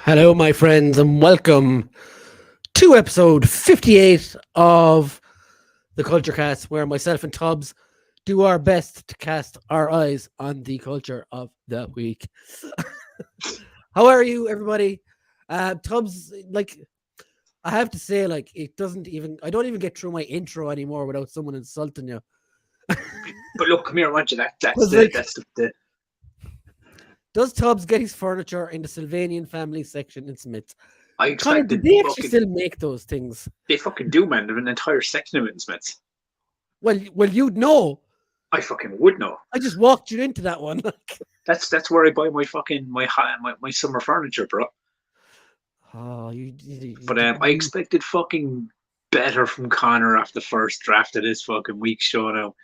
Hello, my friends, and welcome to episode 58 of the Culture Cast, where myself and Tubbs do our best to cast our eyes on the culture of the week. How are you, everybody? Tubbs, I have to say, I don't even get through my intro anymore without someone insulting you. But look, come here, want you. That's like, the. Does Tubbs get his furniture in the Sylvanian family section in Smiths? I expected. Do they actually still make those things? They fucking do, man. There's an entire section of it in Smiths. Well, you'd know. I fucking would know. I just walked you into that one. That's where I buy my fucking my summer furniture, bro. Oh, But I expected fucking better from Connor after the first draft of this fucking week's show now.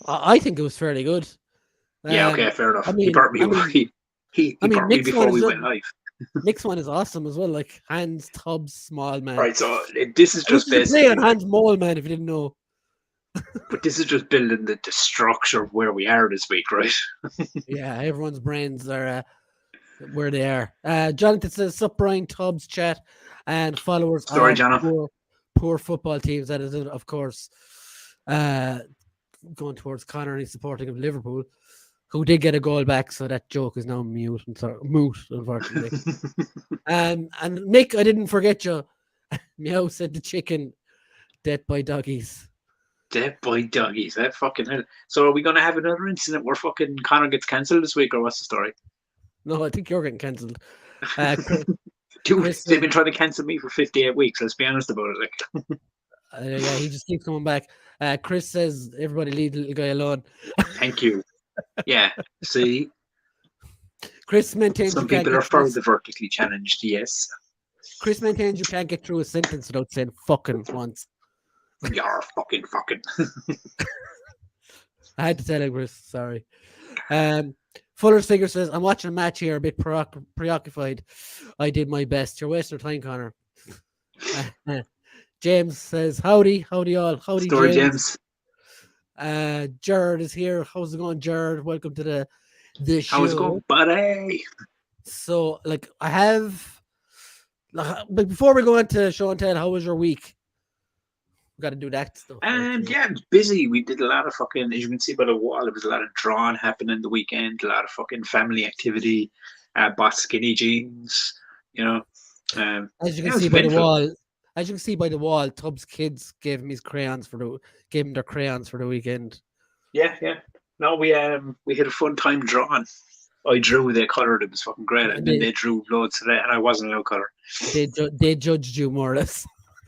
I think it was fairly good. Yeah, okay, fair enough. He burnt me. He burnt me before we went live. Nick's one is awesome as well, like Hans Tubbs Small Man. Right, so this is just basically on Hans Small Man, if you didn't know. But this is just building the structure of where we are this week, right? Yeah, everyone's brains are where they are. Jonathan says, "Sup, Brian Tubbs chat and followers." Sorry, Jonathan. Poor football teams. That is, of course, going towards Connor and he's supporting of Liverpool, who did get a goal back, so that joke is now moot, unfortunately. And Nick, I didn't forget you. Meow said the chicken, dead by doggies. Dead by doggies, that fucking hell. So are we going to have another incident where fucking Connor gets cancelled this week, or what's the story? No, I think you're getting cancelled. Dude, they've been trying to cancel me for 58 weeks, let's be honest about it. Yeah, he just keeps coming back. Chris says, everybody leave the little guy alone. Thank you. Yeah, see? Chris maintains some people are further vertically challenged, yes. Chris maintains you can't get through a sentence without saying fucking once. You're fucking. I had to tell him, Chris, sorry. Fuller's Figure says, I'm watching a match here, a bit preoccupied. I did my best. You're wasting your time, Connor. James says, howdy all. Howdy, Story James. Jared is here. How's it going, Jared? Welcome to the show. How's it going, buddy? So, but before we go into show and tell, how was your week? We got to do that stuff. Yeah, it was busy. We did a lot of fucking, as you can see by the wall, there was a lot of drawing happening the weekend, a lot of fucking family activity, bought skinny jeans, you know. As you can see by the wall, Tubbs' kids gave him their crayons for the weekend. Yeah. No, we had a fun time drawing. I drew, they coloured, it was fucking great. And then they drew loads today, and I wasn't allowed colour. They judged you more or less.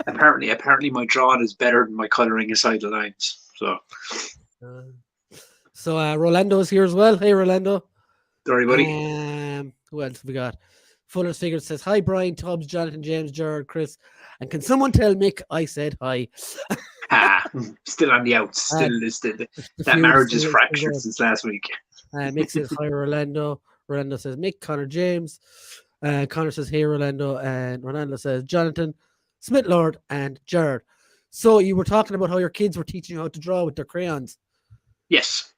Apparently, my drawing is better than my colouring inside the lines. So, Rolando is here as well. Hey, Rolando. Sorry, buddy. Who else have we got? Fuller's Figure says, hi, Brian, Tubbs, Jonathan, James, Jared, Chris. And can someone tell Mick I said hi? Still on the outs. That marriage is fractured since last week. Mick says, hi, Rolando. Rolando says, Mick, Connor, James. Connor says, hey, Rolando. And Rolando says, Jonathan, Smith Lord, and Jared. So you were talking about how your kids were teaching you how to draw with their crayons. Yes.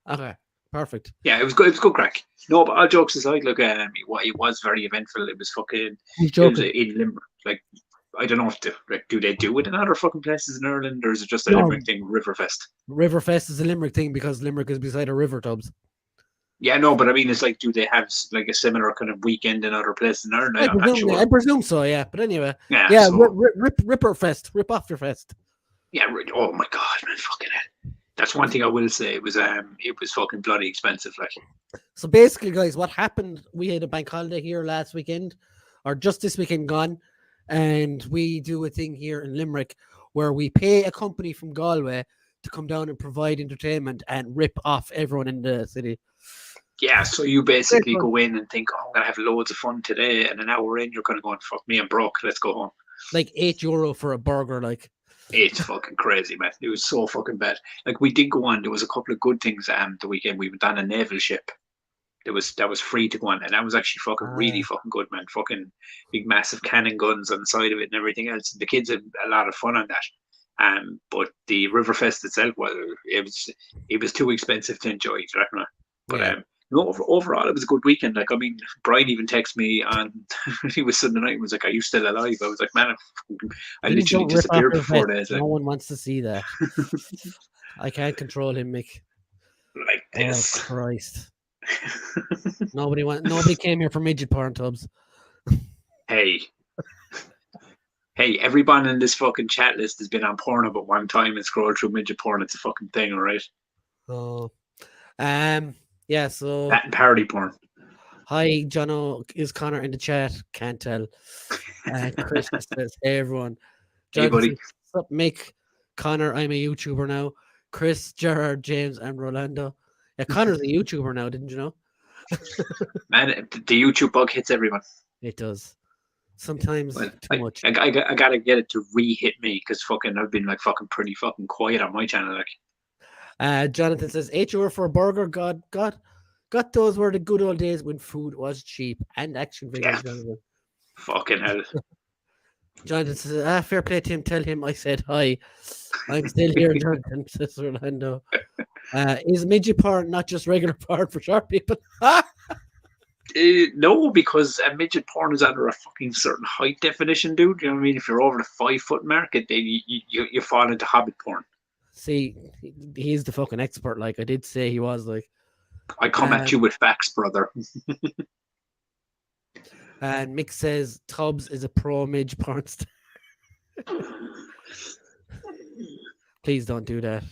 Okay. Perfect. Yeah, it was good. It was good crack. No, but all jokes aside, look, it was very eventful. It was fucking. It was in Limerick. Like, I don't know if do they do it in other fucking places in Ireland, or is it just a Limerick thing? Riverfest. Riverfest is a Limerick thing because Limerick is beside a river, Tubbs. Yeah, no, but I mean, it's like, do they have like a similar kind of weekend in other places in Ireland? I presume so. Yeah, but anyway. Yeah. So, Ripperfest, rip off your fest. Yeah. Oh my God, man, fucking hell. That's one thing I will say. It was fucking bloody expensive, like. So basically, guys, what happened? We had a bank holiday here last weekend, or just this weekend gone, and we do a thing here in Limerick where we pay a company from Galway to come down and provide entertainment and rip off everyone in the city. Yeah, so you basically go in and think, I'm gonna have loads of fun today, and an hour in, you're gonna go and fuck me, I'm broke. Let's go home. Like €8 for a burger, like. It's fucking crazy, man. It was so fucking bad. Like, we did go on. There was a couple of good things the weekend. We went on a naval ship. That was free to go on, and that was actually fucking really fucking good, man. Fucking big, massive cannon guns on the side of it and everything else. The kids had a lot of fun on that. But the Riverfest itself, well, it was too expensive to enjoy. But No, overall, it was a good weekend. Like, I mean, Brian even texted me on, he was Sunday night and was like, "Are you still alive?" I was like, "Man, I Please literally don't rip off disappeared your for 4 vest. days." Like, No one wants to see that. I can't control him, Mick. like Oh this. Christ! Nobody came here for midget porn, Tubbs. Hey, hey, everyone in this fucking chat list has been on Pornhub at one time and scrolled through midget porn. It's a fucking thing, all right? Oh, yeah. So That and parody porn. hi, Jono. Is Connor in the chat? Can't tell. Chris says, "Hey, everyone." Hey, Jonathan buddy. says, "What's up, Mick? Connor, I'm a YouTuber now. Chris, Gerard, James, and Rolando. Yeah, Connor's a YouTuber now. Didn't you know? Man, the YouTube bug hits everyone. It does. Sometimes Well, too much. I gotta get it to re-hit me because fucking I've been like fucking pretty fucking quiet on my channel. Like, Jonathan says, €8 for a burger. God, those were the good old days when food was cheap and action figures. yeah, Jonathan. fucking hell. Jonathan says, fair play to him. Tell him I said hi. I'm still here, Jonathan, says Orlando. Is midget porn not just regular porn for short people? No, because a midget porn is under a fucking certain height definition, dude. You know what I mean? If you're over the 5 foot mark, then you fall into hobbit porn. See, he's the fucking expert. Like I did say, he was like. I come at you with facts, brother. And Mick says Tubbs is a pro midge porn star. Please don't do that.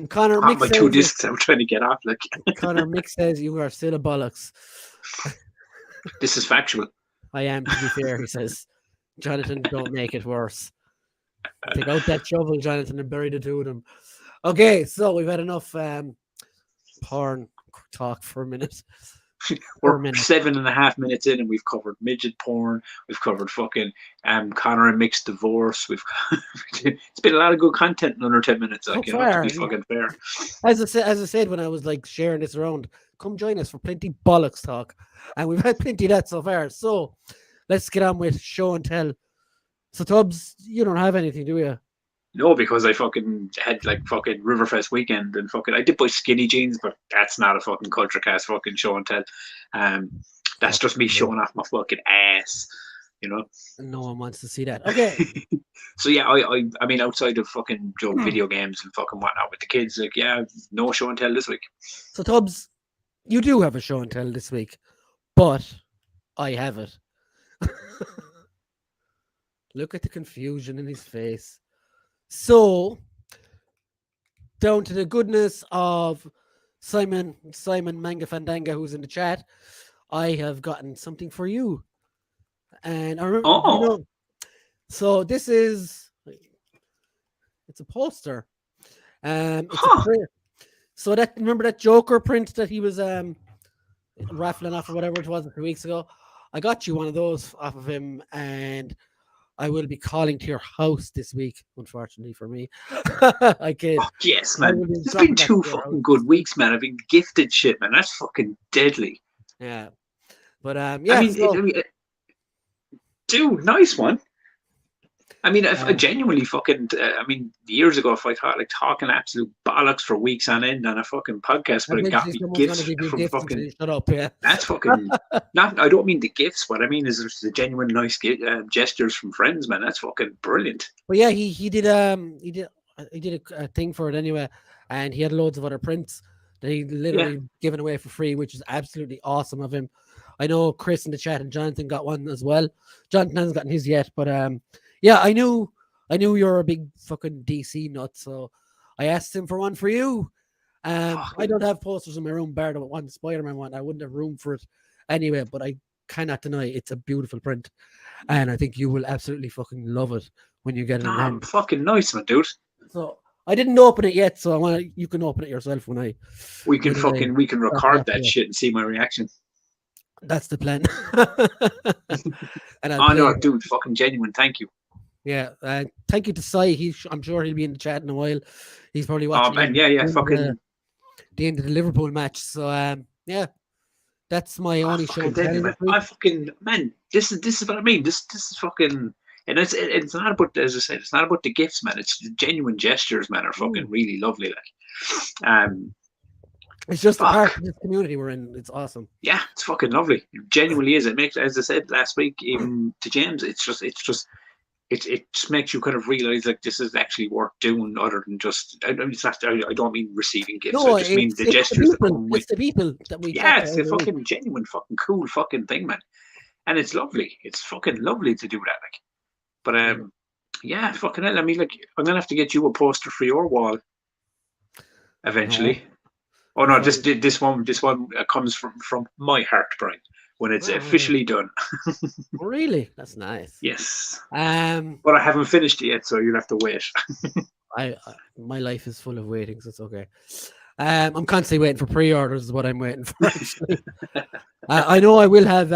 Connor, Mick my says 2 discs I'm trying to get off. Like, Connor, Mick says you are still a bollocks. this is factual. I am, to be fair. He says, Jonathan, don't make it worse. Take out that shovel, Jonathan, and bury the 2 of them. Okay, so we've had enough porn talk for a minute. We're 7.5 minutes in, and we've covered midget porn. We've covered fucking Connor and Mick's divorce. It's been a lot of good content in under 10 minutes. Like, So far, to be fucking fair. As I said when I was like sharing this around, come join us for plenty bollocks talk, and we've had plenty of that so far. So let's get on with show and tell. So Tubbs, you don't have anything, do you? No, because I fucking had like fucking Riverfest weekend and fucking I did buy skinny jeans, but that's not a fucking culture cast fucking show and tell. That's just me showing off my fucking ass, you know. No one wants to see that. Okay. So yeah, I mean outside of fucking video games and fucking whatnot with the kids, like yeah, no show and tell this week. So Tubbs, you do have a show and tell this week, but I have it. Look at the confusion in his face. So, down to the goodness of Simon Manga Fandanga, who's in the chat, I have gotten something for you. And I remember, so this is, it's a poster. It's a print. So remember that Joker print that he was raffling off or whatever it was a few weeks ago? I got you one of those off of him, and I will be calling to your house this week, unfortunately for me. I kid. Oh, yes, man. It's been 2 fucking good weeks, man. I've been gifted shit, man. That's fucking deadly. Yeah. But, yeah. I mean, dude, nice one. I mean, I genuinely fucking, I mean, years ago, if I thought like talking absolute bollocks for weeks on end on a fucking podcast, but it got me gifts from fucking, shut up, yeah. That's fucking, I don't mean the gifts, what I mean is there's the genuine nice gestures from friends, man. That's fucking brilliant. But yeah, he did a thing for it anyway, and he had loads of other prints that he literally given away for free, which is absolutely awesome of him. I know Chris in the chat and Jonathan got one as well. Jonathan hasn't gotten his yet, but yeah, I knew you're a big fucking DC nut, so I asked him for one for you. I don't have posters in my room, bar the one Spider-Man one. I wouldn't have room for it anyway, but I cannot deny it's a beautiful print, and I think you will absolutely fucking love it when you get it in hand. Fucking nice, man, dude. So I didn't open it yet, so you can open it yourself when I. We can record that shit and see my reaction. That's the plan. And no, dude, fucking genuine. Thank you. Yeah, thank you to Sai. I'm sure he'll be in the chat in a while. He's probably watching. Oh man, fucking the end of the Liverpool match. So yeah, that's my only show. I fucking man, this is what I mean. This is fucking, and it's not about, as I said, it's not about the gifts, man. It's the genuine gestures, man. Are fucking really lovely. Like, It's just a part Fuck. of this community we're in. It's awesome. Yeah, it's fucking lovely. It genuinely is. It makes, as I said last week, even to James, it just makes you kind of realize like this is actually worth doing, other than just. I don't mean receiving gifts. I No, just mean the it's the gestures that people. come with. It's the people that we chat Yeah, to it's a every week. fucking genuine, fucking cool, fucking thing, man. And it's lovely. It's fucking lovely to do that, like. But Yeah. yeah, fucking hell. I mean, like, I'm gonna have to get you a poster for your wall No, eventually. Oh no, before. this one comes from my heart, Brian. When it's Oh, okay. officially done. Really? That's nice. Yes. Um, But I haven't finished it yet, so you'll have to wait. my life is full of waiting, so it's okay. I'm constantly waiting for pre-orders. Is what I'm waiting for. Actually, I know I will have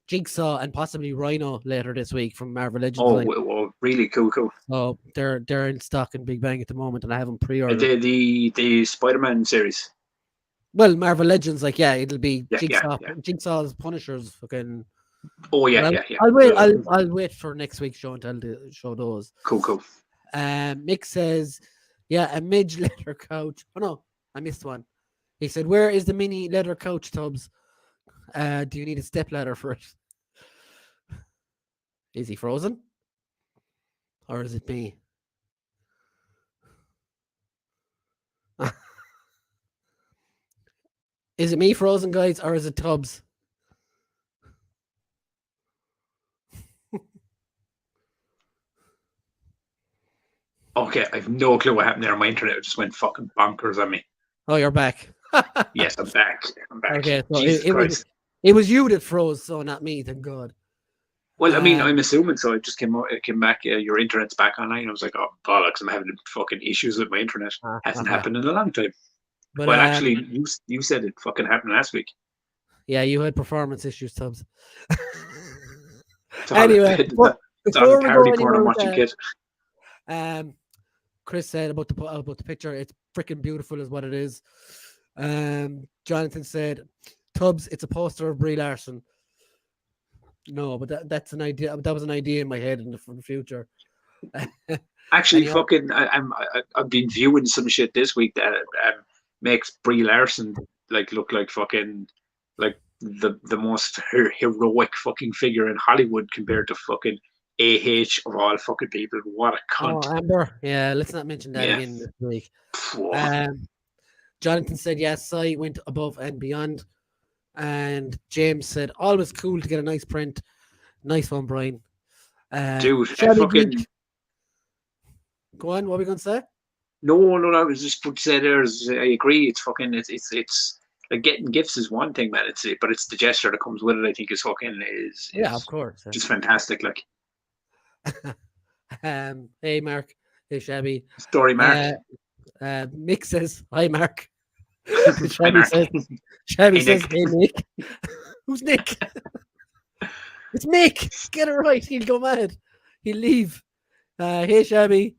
Jigsaw and possibly Rhino later this week from Marvel Legends Oh, line. really cool, cool. So they're in stock in Big Bang at the moment, and I haven't And pre-ordered. the Spider-Man series. Well, Marvel Legends, like it'll be Yeah, yeah, Jigsaw. yeah. Jigsaw's Punishers, fucking. Oh But yeah, I'll, yeah, yeah. I'll wait. I'll wait for next week's show until show those. Cool, cool. Mick says, "Yeah, a midge leather couch." Oh no, I missed one. He said, "Where is the mini leather couch, Tubbs? Do you need a step ladder for it? Is he frozen, or is it me?" Is it me frozen, guys, or is it Tubbs? Okay, I've no clue what happened there. My internet just went fucking bonkers on me. Oh, you're back. Yes, I'm back. I'm back. Okay, so Jesus Christ. it was you that froze, so not me. Thank God. Well, I mean, Um, I'm assuming so. It came back. Your internet's back online. I was like, oh bollocks! I'm having fucking issues with my internet. Hasn't happened in a long time. but Well, actually, you said it fucking happened last week. yeah, you had performance issues, Tubbs. It's all, Anyway, it's all before we go parody porn anywhere I'm with watching, that, kid. Chris said about the picture. It's freaking beautiful, is what it is. Jonathan said, "Tubbs, it's a poster of Brie Larson." No, but that's an idea. That was an idea in my head in the future. Actually, Anyhow, fucking, I've been viewing some shit this week that makes Brie Larson like look like fucking like the most heroic fucking figure in Hollywood compared to fucking of all fucking people. What a cunt! Amber. Yeah, let's not mention that Yeah. again this week. Phew. Jonathan said, yes, I went above and beyond. And James said, always cool to get a nice print. Nice one, Brian. Dude, I Shelly fucking Greek. Go on, what are we going to say? no. I was just put to say there's. I agree. It's fucking. It's like getting gifts is one thing, man. But it's the gesture that comes with it. I think is fucking Yeah, of is course. just fantastic. Like Hey, Mark. Hey, Shabby. story, Mark. Mick says, hi, Mark. Hi, Mark. Shabby Hey, says, Nick. hey, Nick. Who's Nick? It's Mick. Get it right. He'll go mad. He'll leave. Hey, Shabby.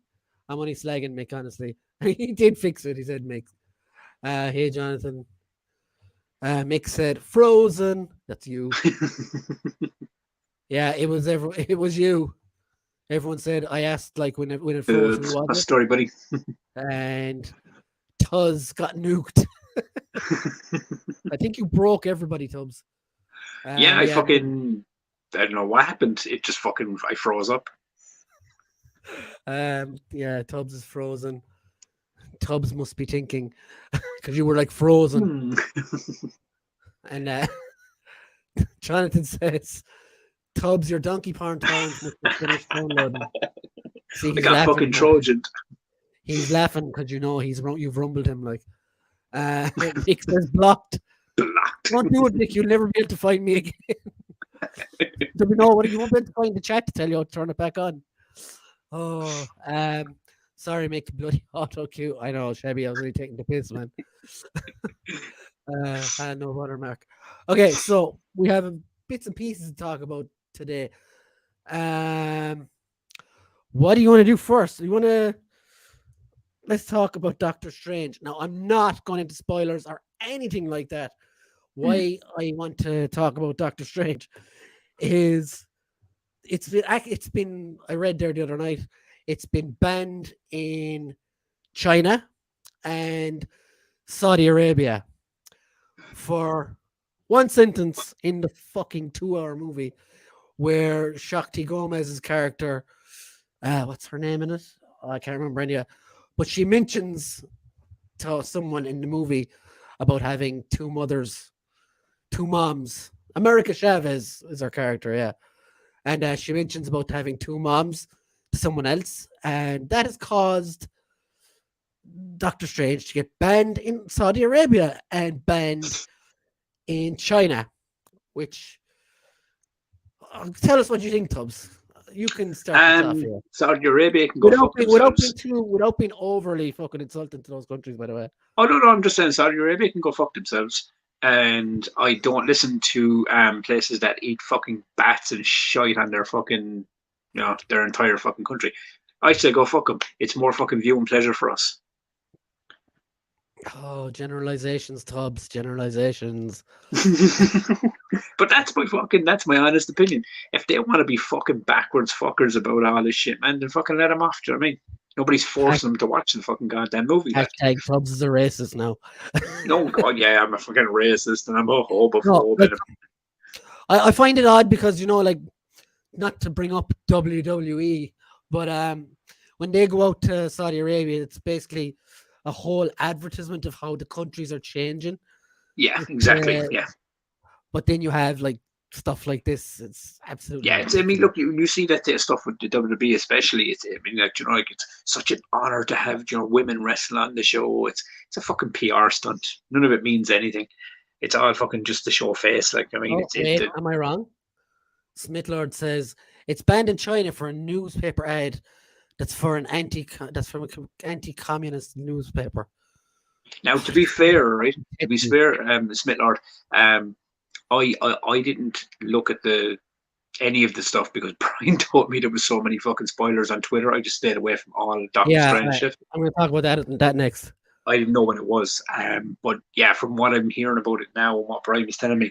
I'm only slagging Mick, honestly. He did fix it. He said Mick. Hey, Jonathan. Mick said, Frozen. That's you. Yeah, it was you. Everyone said, I asked, like, when it froze, who a was it? story, buddy. And Tuz got nuked. I think you broke everybody, Tubbs. Yeah, I fucking I don't know what happened. It just fucking I froze up. Yeah, Tubbs is frozen. Tubbs must be thinking because you were like frozen. And Jonathan says, Tubbs, your donkey porn torrent must be finished downloading. See, I got fucking Trojan. He's laughing because you know you've rumbled him like. Nick says blocked. Don't do it, Nick. You'll never be able to find me again. Do we know what you won't be able to find the chat to tell you how to turn it back on? Oh, sorry, make bloody auto cue. I know, Shabby, I was really taking the piss, man. No watermark. Okay, so we have bits and pieces to talk about today. What do you want to do first? Let's talk about Doctor Strange. Now, I'm not going into spoilers or anything like that. Why I want to talk about Doctor Strange is it's been I read there the other night. It's been banned in China, and Saudi Arabia for one sentence in the fucking 2 hour movie where Shakti Gomez's character, what's her name in it? I can't remember any, but she mentions to someone in the movie about having two mothers, two moms. America Chavez is her character, yeah. And she mentions about having two moms to someone else, and that has caused Doctor Strange to get banned in Saudi Arabia and banned in China, which tell us what you think, Tubbs. You can start this off here. Saudi Arabia can go fuck themselves. Without being overly fucking insulting to those countries, by the way. Oh no, I'm just saying Saudi Arabia can go fuck themselves. And I don't listen to places that eat fucking bats and shite on their fucking, their entire fucking country. I say go fuck them. It's more fucking viewing pleasure for us. Oh, generalizations, Tubbs, generalizations. But that's my honest opinion. If they want to be fucking backwards fuckers about all this shit, man, then fucking let them off. Do you know what I mean? Nobody's forcing them to watch the fucking goddamn movie. Hashtag Tubbs is a racist now. No, God, yeah, I'm a fucking racist and I'm a homophobe. No, I find it odd because, not to bring up WWE, but when they go out to Saudi Arabia, it's basically a whole advertisement of how the countries are changing. Yeah, exactly. Yeah. But then you have stuff like this. It's absolutely. Yeah, look, you see that stuff with the WWE, especially. It's such an honor to have women wrestle on the show. It's a fucking PR stunt. None of it means anything. It's all fucking just to show face. Am I wrong? Smithlord says it's banned in China for a newspaper ad that's from an anti-communist newspaper. Now, to be fair, right? To be fair, Smithlord, I didn't look at any of the stuff because Brian told me there was so many fucking spoilers on Twitter. I just stayed away from all Doctor Strange shit. I'm going to talk about that next. I didn't know what it was, but yeah, from what I'm hearing about it now and what Brian was telling me,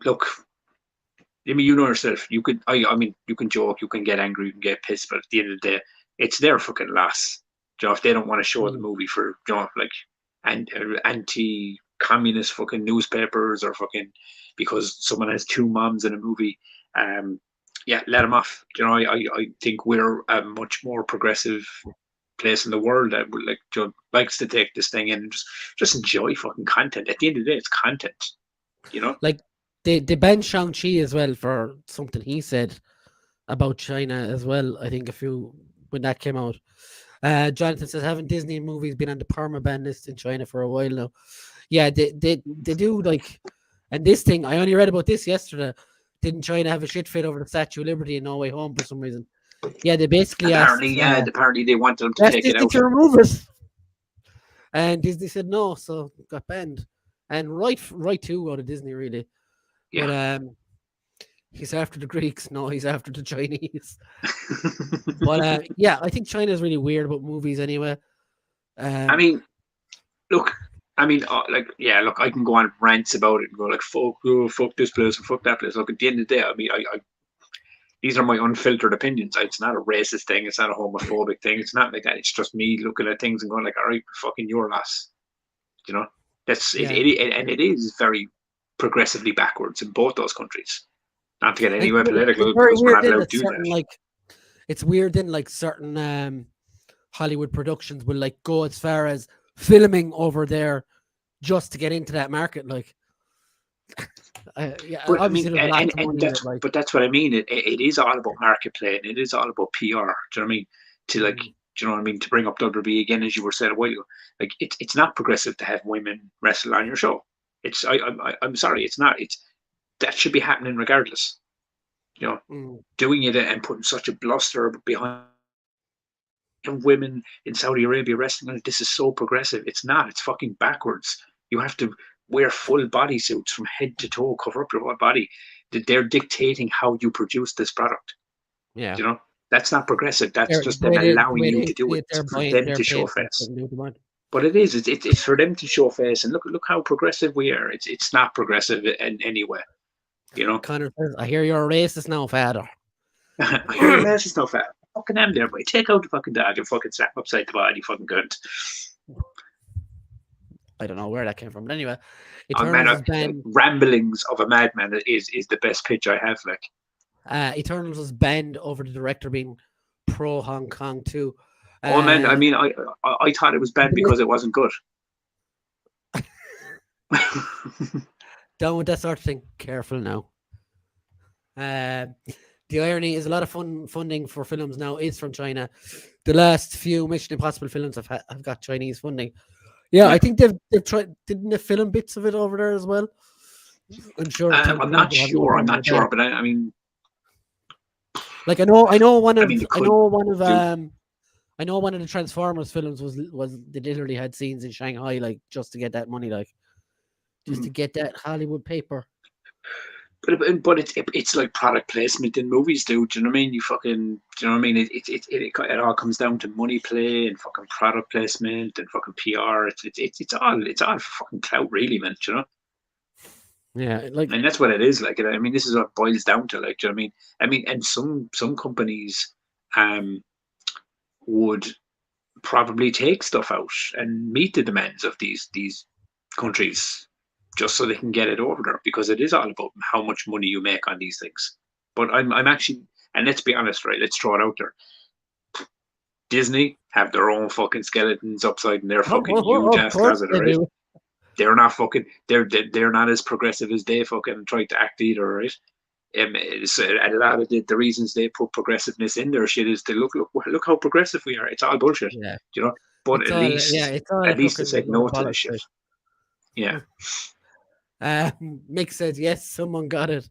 look. You know yourself. You could, you can joke, you can get angry, you can get pissed, but at the end of the day, it's their fucking loss. If they don't want to show the movie for, anti-communist fucking newspapers or fucking because someone has two moms in a movie, let them off. I think we're a much more progressive place in the world that likes to take this thing in and just enjoy fucking content. At the end of the day, it's content. They banned Shang-Chi as well for something he said about China as well. I think when that came out. Jonathan says, haven't Disney movies been on the perma-ban list in China for a while now? Yeah, they do and this thing, I only read about this yesterday. Didn't China have a shit fit over the Statue of Liberty in No Way Home for some reason? Yeah, they basically apparently they wanted them to take it out. To remove it. And Disney said no, so it got banned. And right too out of Disney, really. Yeah. But he's after the Greeks. No, he's after the Chinese. But I think China is really weird about movies anyway. Look, I can go on rants about it and go fuck this place and fuck that place. Look, at the end of the day, these are my unfiltered opinions. It's not a racist thing. It's not a homophobic thing. It's not like that. It's just me looking at things and going all right, fucking your loss. That's it, and it is very progressively backwards in both those countries. Not to get anywhere political because we're not allowed to do that. It's weird then certain Hollywood productions will go as far as filming over there just to get into that market. But that's what I mean. It is all about market play and it is all about PR. Do you know what I mean? Do you know what I mean? To bring up WWE again, as you were saying a while ago, it's not progressive to have women wrestle on your show. I'm sorry, it's not. That should be happening regardless. Doing it and putting such a bluster behind women in Saudi Arabia wrestling, this is so progressive. It's not. It's fucking backwards. You have to wear full bodysuits from head to toe, cover up your whole body. They're dictating how you produce this product. Yeah. That's not progressive. That's just them allowing you to do it for them to show face. But it is. It's for them to show face. And look how progressive we are. It's not progressive in any way. Connor says, I hear you're a racist now, father. I hear you're a racist now, father. fucking am there, boy. Take out the fucking dog and fucking slap him upside the body, fucking cunt. I don't know where that came from, but anyway, Oh, man, Eternals is banned. Ramblings of a Madman is the best pitch I have. Like, Eternals was banned over the director being pro Hong Kong too. oh man, I mean, I thought it was banned because it wasn't good. Down with that sort of thing. Careful now. The irony is a lot of funding for films now is from China. The last few Mission Impossible films have got Chinese funding. Yeah, I think they've tried. Didn't they film bits of it over there as well? I'm sure. I'm not sure. But I mean, like I know one of I mean, I know one of the Transformers films was they literally had scenes in Shanghai, like just to get that money, like just to get that Hollywood paper. But it's like product placement in movies, dude. Do you know what I mean? Do you know what I mean? It all comes down to money play and fucking product placement and fucking PR. It's all fucking clout, really, man. Do you know? Yeah, and that's what it is. Like, I mean, this is what it boils down to. Like, do you know what I mean? And some companies would probably take stuff out and meet the demands of these countries, just so they can get it over there, because it is all about how much money you make on these things. But I'm actually, and let's be honest, right? Let's throw it out there. Disney have their own fucking skeletons upside in their fucking huge ass closet, right? They're not fucking. They're not as progressive as they fucking tried to act either, right? And a lot of the reasons they put progressiveness in their shit is to look how progressive we are. It's all bullshit, yeah. You know. But at least they say no to the shit. Yeah. Mick says yes, someone got it.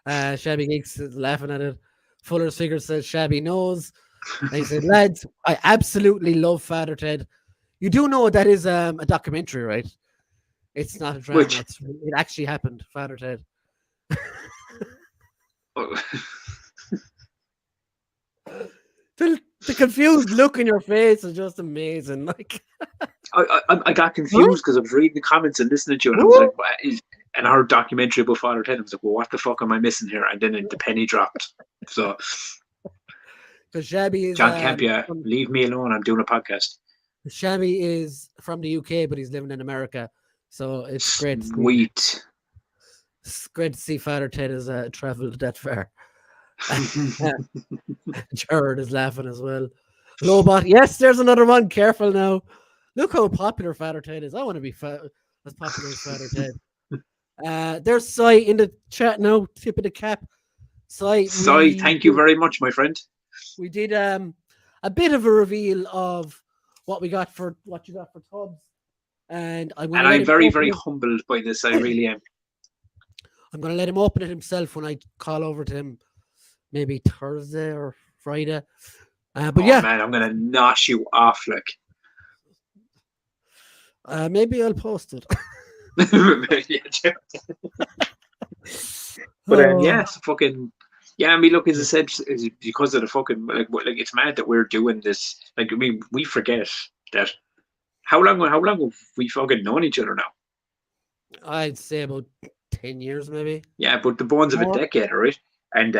Shabby Geeks is laughing at it. Fuller's Figure says Shabby knows. And he said, lads, I absolutely love Father Ted. You do know that is a documentary, right? It's not a drama. It actually happened, Father Ted. The confused look in your face is just amazing. Like, I got confused because I was reading the comments and listening to you, and I was like, and our documentary about Father Ted, I was like, well, what the fuck am I missing here? And then the penny dropped. So, because Shabby is John Campia, leave me alone. I'm doing a podcast. Shabby is from the UK, but he's living in America, so it's great. Sweet. It's great to see Father Ted has traveled that far. Jared is laughing as well. Lobot, yes, there's another one. Careful now. Look how popular Father Ted is. I want to be as popular as Father Ted. There's Sai in the chat now. Tip of the cap. Sai, thank you very much, my friend. We did a bit of a reveal of what you got for Tubbs, and I'm very, very humbled by this. I really am. I'm going to let him open it himself when I call over to him, maybe Thursday or Friday. But yeah, man, I'm going to nosh you off, like. Maybe I'll post it. But yes, fucking. Yeah, I mean, look, as I said, because of the fucking like it's mad that we're doing this. Like, I mean, we forget that. How long have we fucking known each other now? I'd say about 10 years, maybe. Yeah, but the bones of a decade, right? And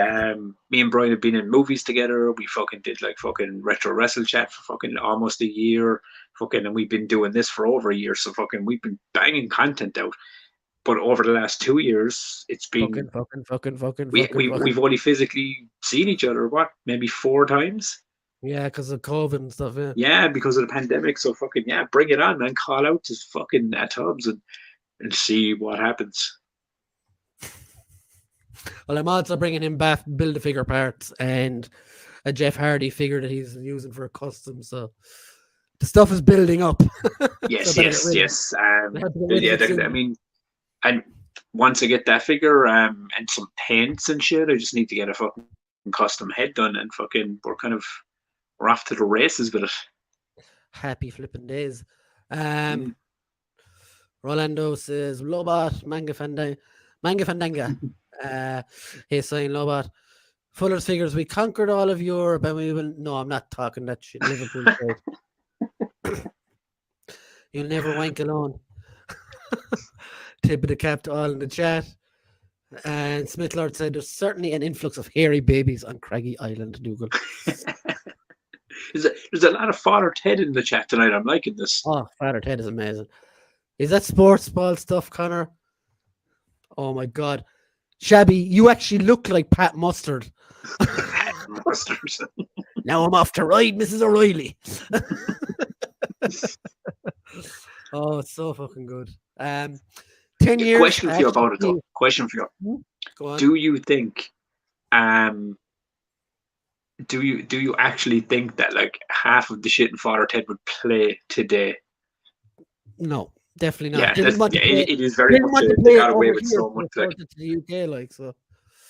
me and Brian have been in movies together. We fucking did like fucking retro wrestle chat for fucking almost a year. Fucking, and we've been doing this for over a year. So fucking, we've been banging content out. But over the last 2 years, it's been we've only physically seen each other maybe 4 times. Yeah, because of COVID and stuff. Yeah, because of the pandemic. So fucking bring it on, man. Call out to fucking Tubbs and see what happens. Well, I'm also bringing him back Build-A-Figure parts and a Jeff Hardy figure that he's using for a custom. So the stuff is building up. Yes. I mean. And once I get that figure and some paints and shit, I just need to get a fucking custom head done, and fucking we're off to the races with it. Happy flipping days. Rolando says Lobot Manga Fandanga. He's saying Lobot. Fuller's Figures, we conquered all of Europe and we will. No, I'm not talking that shit. Liverpool. You'll never wank alone. Tip of the cap to all in the chat. And Smith Lord said there's certainly an influx of hairy babies on Craggy Island, Dougal. There's a lot of Father Ted in the chat tonight. I'm liking this. Oh, Father Ted is amazing. Is that sports ball stuff, Connor? Oh my God, Shabby, you actually look like Pat Mustard. Mustard. Now I'm off to ride Mrs. O'Reilly. Oh, it's so fucking good. 10 years. Question for you about it though. Question for you. Go on. Do you think do you actually think that like half of the shit in Father Ted would play today? No, definitely not. Yeah, it is very much they got away with so much. Like, to the UK, like so.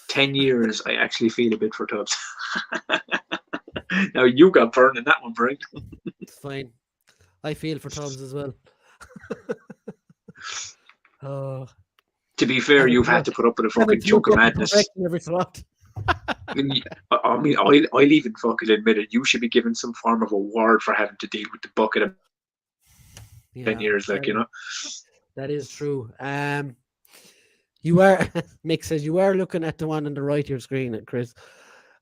10 years, I actually feel a bit for Tubbs. Now you got burned in that one, Brian. It's fine. I feel for Tubbs as well. To be fair, you've had to put up with a fucking chunk of madness. Every slot. I mean, I'll even fucking admit it. You should be given some form of award for having to deal with the bucket of 10 years, like, you know. That is true. You are, Mick says, you are looking at the one on the right of your screen, Chris.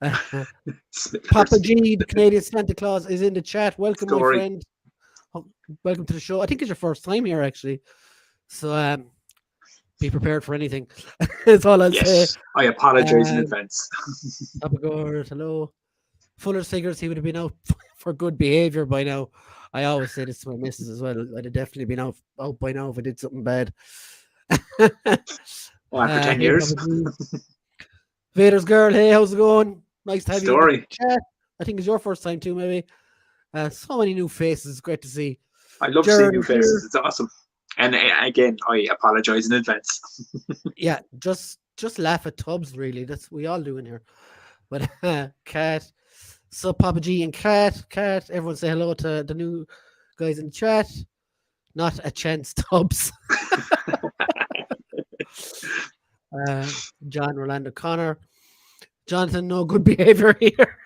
Papa G, the Canadian Santa Claus, is in the chat. Welcome, my friend. Welcome to the show. I think it's your first time here, actually. So, be prepared for anything. That's all I'll say. I apologize in advance. Papa Gord, hello. Fuller's figures, he would have been out for good behavior by now. I always say this to my missus as well. I'd have definitely been out by now if I did something bad. Well, after 10 years. Vader's girl, hey, how's it going? Nice to have you in the chat. I think it's your first time too, maybe. So many new faces. It's great to see. I love seeing new faces. It's awesome. And again, I apologize in advance. Yeah, just laugh at Tubbs, really. That's we all do in here. But Kat, so Papa G and Kat, everyone say hello to the new guys in the chat. Not a chance, Tubbs. John Rolando Connor. Jonathan, no good behavior here.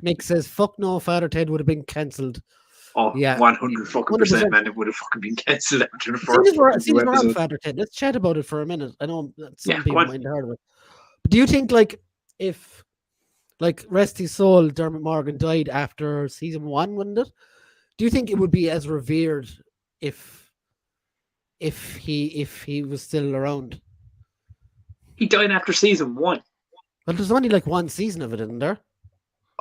Nick says, fuck no, Father Ted would have been cancelled. Oh, yeah, 100% man, it would have fucking been cancelled after the first episode. Father Ted, let's chat about it for a minute. I know some people might have heard of it. But do you think, like, if, like, rest his soul, Dermot Morgan died after season 1, wouldn't it? Do you think it would be as revered if he was still around? He died after season 1. Well, there's only like one season of it, isn't there?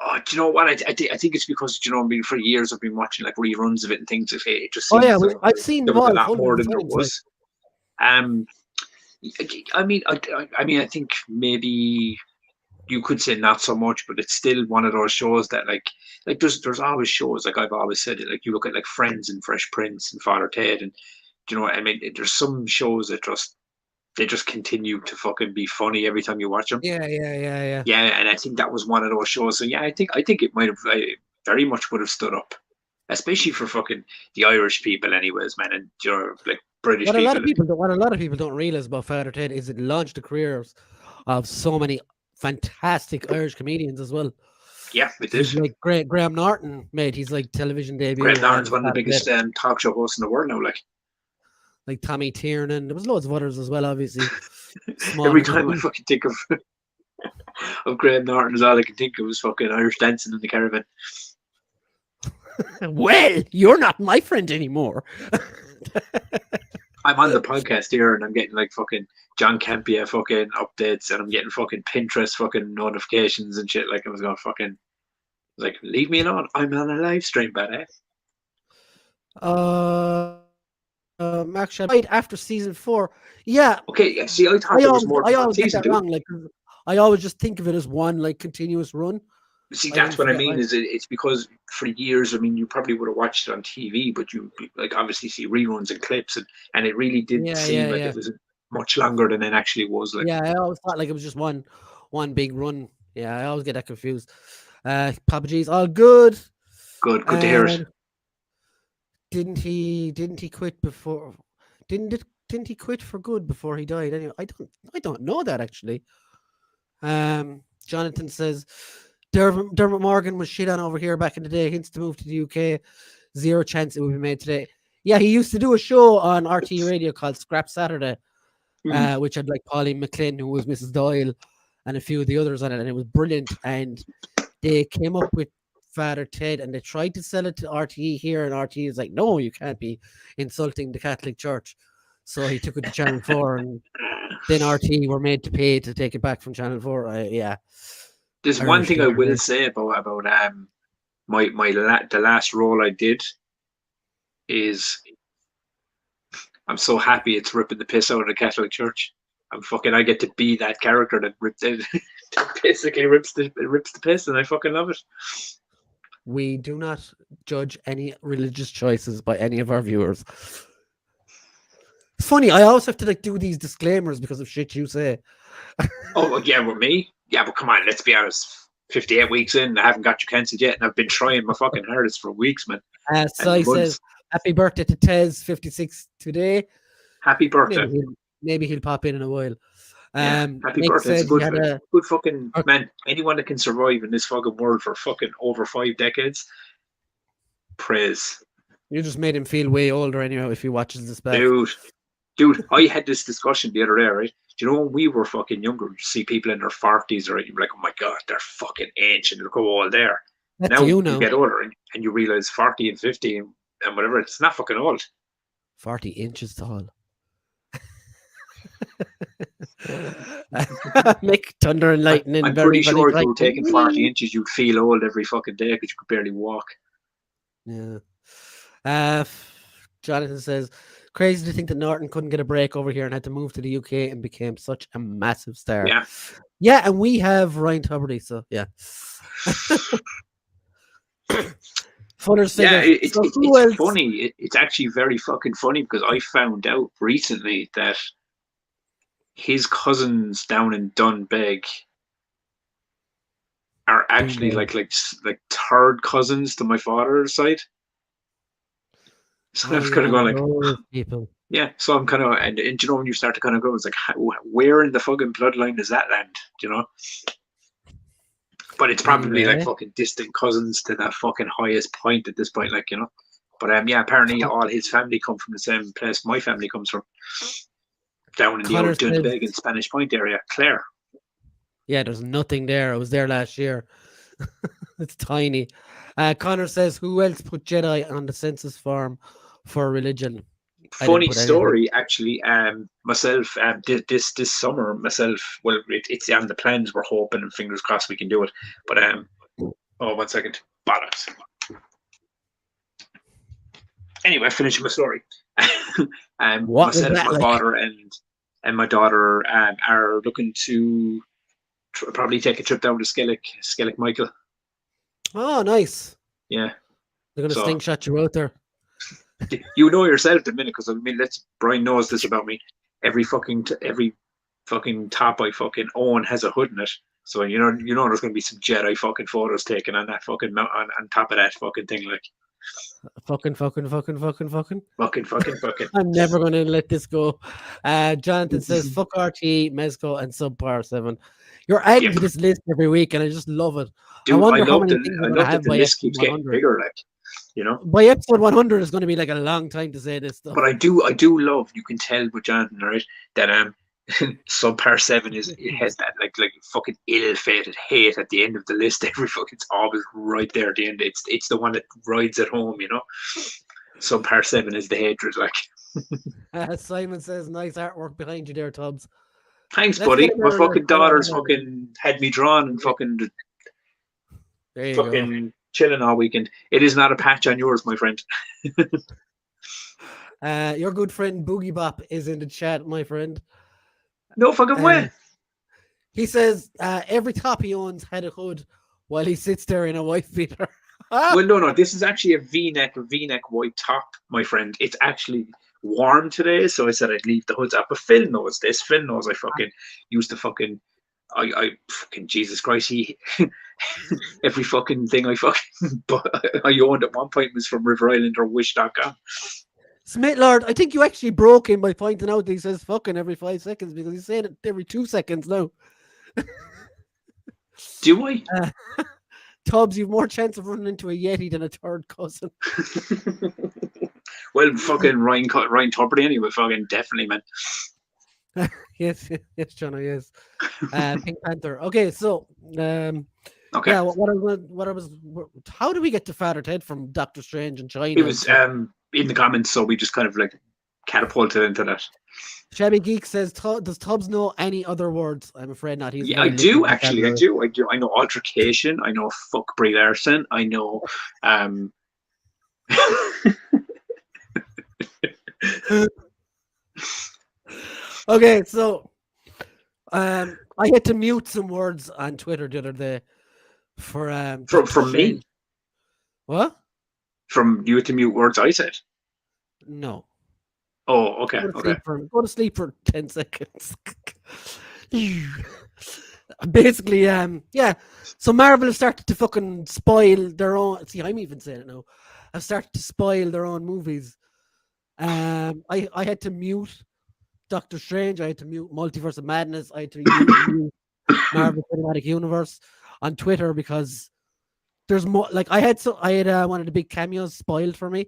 Oh, do you know what? I think it's because, you know, I mean, for years I've been watching like reruns of it and things. It just seems I've seen there was a lot more than there was. I mean, I think maybe you could say not so much, but it's still one of those shows that like there's always shows, like I've always said it, like you look at like Friends and Fresh Prince and Father Ted, and you know what I mean, there's some shows that they just continue to fucking be funny every time you watch them. Yeah. Yeah, and I think that was one of those shows. So yeah, I think it might have very much would have stood up, especially for fucking the Irish people, anyways, man, and you know, like British people. What a lot of people don't realize about Father Ted is it launched the careers of so many fantastic Irish comedians as well. Yeah, it is. Like Graham Norton made his like television debut. Graham Norton's one of the biggest talk show hosts in the world now, like Tommy Tiernan. There was loads of others as well, obviously. Every time I fucking think of Graham Norton, all I can think of is fucking Irish dancing in the caravan. Well, you're not my friend anymore. I'm on the podcast here and I'm getting like fucking John Campia fucking updates and I'm getting fucking Pinterest fucking notifications and shit. Like I was going fucking like, leave me alone. I'm on a live stream, badass. Actually, right after season 4. Yeah. Okay. See, I thought there was more. I always get that wrong. Like, I always just think of it as one like continuous run. See, that's what I mean. Is it's because for years, I mean, you probably would have watched it on TV, but you like obviously see reruns and clips, and it really did seem like it was much longer than it actually was. Like, yeah, I always thought like it was just one big run. Yeah, I always get that confused. Papa G's all good. Good to hear it. Didn't he quit before? Didn't he quit for good before he died? Anyway, I don't know that actually. Jonathan says Dermot Morgan was shit on over here back in the day. Hints to move to the UK. 0 chance it would be made today. Yeah, he used to do a show on RT Radio called Scrap Saturday, which had like Pauline McLean, who was Mrs. Doyle, and a few of the others on it, and it was brilliant. And they came up with Father Ted and they tried to sell it to RTE here, and RTE is like, no, you can't be insulting the Catholic Church. So he took it to Channel 4, and then RTE were made to pay to take it back from Channel 4. Yeah. There's one Irish thing I will government. say about the last role I did is I'm so happy it's ripping the piss out of the Catholic Church. I get to be that character that basically rips the piss, and I fucking love it. We do not judge any religious choices by any of our viewers. It's funny, I always have to do these disclaimers because of shit you say. Oh yeah, with me? Yeah, but come on, let's be honest. 58 weeks in, I haven't got you cancelled yet, and I've been trying my fucking hardest for weeks, man. Sai says, happy birthday to Tez, 56 today. Happy birthday. Maybe he'll pop in a while. Happy birthday. It's good fucking man. Anyone that can survive in this fucking world for fucking over 5 decades, praise. You just made him feel way older anyway if he watches this back. Dude, I had this discussion the other day, right? Do you know when we were fucking younger, you see people in their 40s, right? You're like, oh my God, they're fucking ancient. Look how old they are. That's you get older and you realize 40 and 50 and whatever, it's not fucking old. 40 inches tall. Make thunder and lightning. I'm pretty sure if you were taking 40 inches, you'd feel old every fucking day because you could barely walk. Yeah. Jonathan says, crazy to think that Norton couldn't get a break over here and had to move to the UK and became such a massive star. Yeah, and we have Ryan Tuberty, so yeah. Fuller's figure. Yeah, it's funny. It's actually very fucking funny because I found out recently that his cousins down in Dunbeg are actually like third cousins to my father's side. So I've kind of gone like, people. Yeah. So I'm kind of, and you know, when you start to kind of go, it's like, where in the fucking bloodline does that land? You know. But it's probably like fucking distant cousins to that fucking highest point at this point, like, you know. But yeah, apparently all his family come from the same place my family comes from, down in the old Dunbeg and Spanish Point area, Clare. Yeah, there's nothing there. I was there last year. It's tiny. Connor says, who else put Jedi on the census form for religion? Funny story, actually. Myself, this summer, well, it's on the plans. We're hoping and fingers crossed we can do it. But 1 second, bollocks. Anyway, finishing my story. Myself, my father, and my daughter are looking to probably take a trip down to Skellig Michael. Oh, nice. Yeah. They're going to slingshot you out there. You know yourself the minute, because I mean, Brian knows this about me. Every fucking top I fucking own has a hood in it. So you know there's going to be some Jedi fucking photos taken on that fucking on top of that fucking thing, like. Fucking. I'm never going to let this go. Jonathan says, fuck RT, Mezco, and Subpar 7. You're adding to this list every week, and I just love it. Dude, I wonder how many things we're going to have by list keeps getting bigger, like, you know. By episode 100 is going to be like a long time to say this stuff. But I do love, you can tell with Jonathan, right, that Subpar 7 it has that like fucking ill-fated hate at the end of the list. It's always right there at the end. It's the one that rides at home, you know. Subpar 7 is the hatred, like. Simon says, nice artwork behind you there, Tubbs. Thanks, buddy. My fucking daughter's fucking had me drawn and fucking chilling all weekend. It is not a patch on yours, my friend. Your good friend Boogie Bop is in the chat, my friend. No fucking way. He says every top he owns had a hood while he sits there in a wife beater. Well, no. This is actually a V-neck white top, my friend. It's actually warm today, so I said I'd leave the hoods up. But Phil knows this. Phil knows I fucking used to fucking. I fucking Jesus Christ. He every fucking thing I owned at one point was from River Island or Wish.com. Smith Lord, I think you actually broke him by pointing out that he says fucking every 5 seconds, because he's saying it every 2 seconds now. Do I? Tubbs, you've more chance of running into a Yeti than a third cousin. Well, fucking Ryan Tuberty anyway, fucking definitely, man. Yes, Johnny, yes. Pink Panther. Okay, so Okay. Yeah, how do we get to Father Ted from Doctor Strange in China? It was in the comments, so we just kind of like catapulted into that. Shabby Geek says, does Tubbs know any other words? I'm afraid not. He's Yeah, I very little do actually. I vocabulary. do. I know altercation. I know fuck Brie Larson. I know. Okay, so I had to mute some words on Twitter the other day for Doctor from me. Strange. What? From you to mute words I said. No. Oh, okay. Go to sleep for 10 seconds. Basically, yeah. So Marvel have started to fucking spoil their own. See, I'm even saying it now. Have started to spoil their own movies. I had to mute Doctor Strange. I had to mute Multiverse of Madness. I had to mute Marvel Cinematic Universe on Twitter because there's more. Like I had one of the big cameos spoiled for me,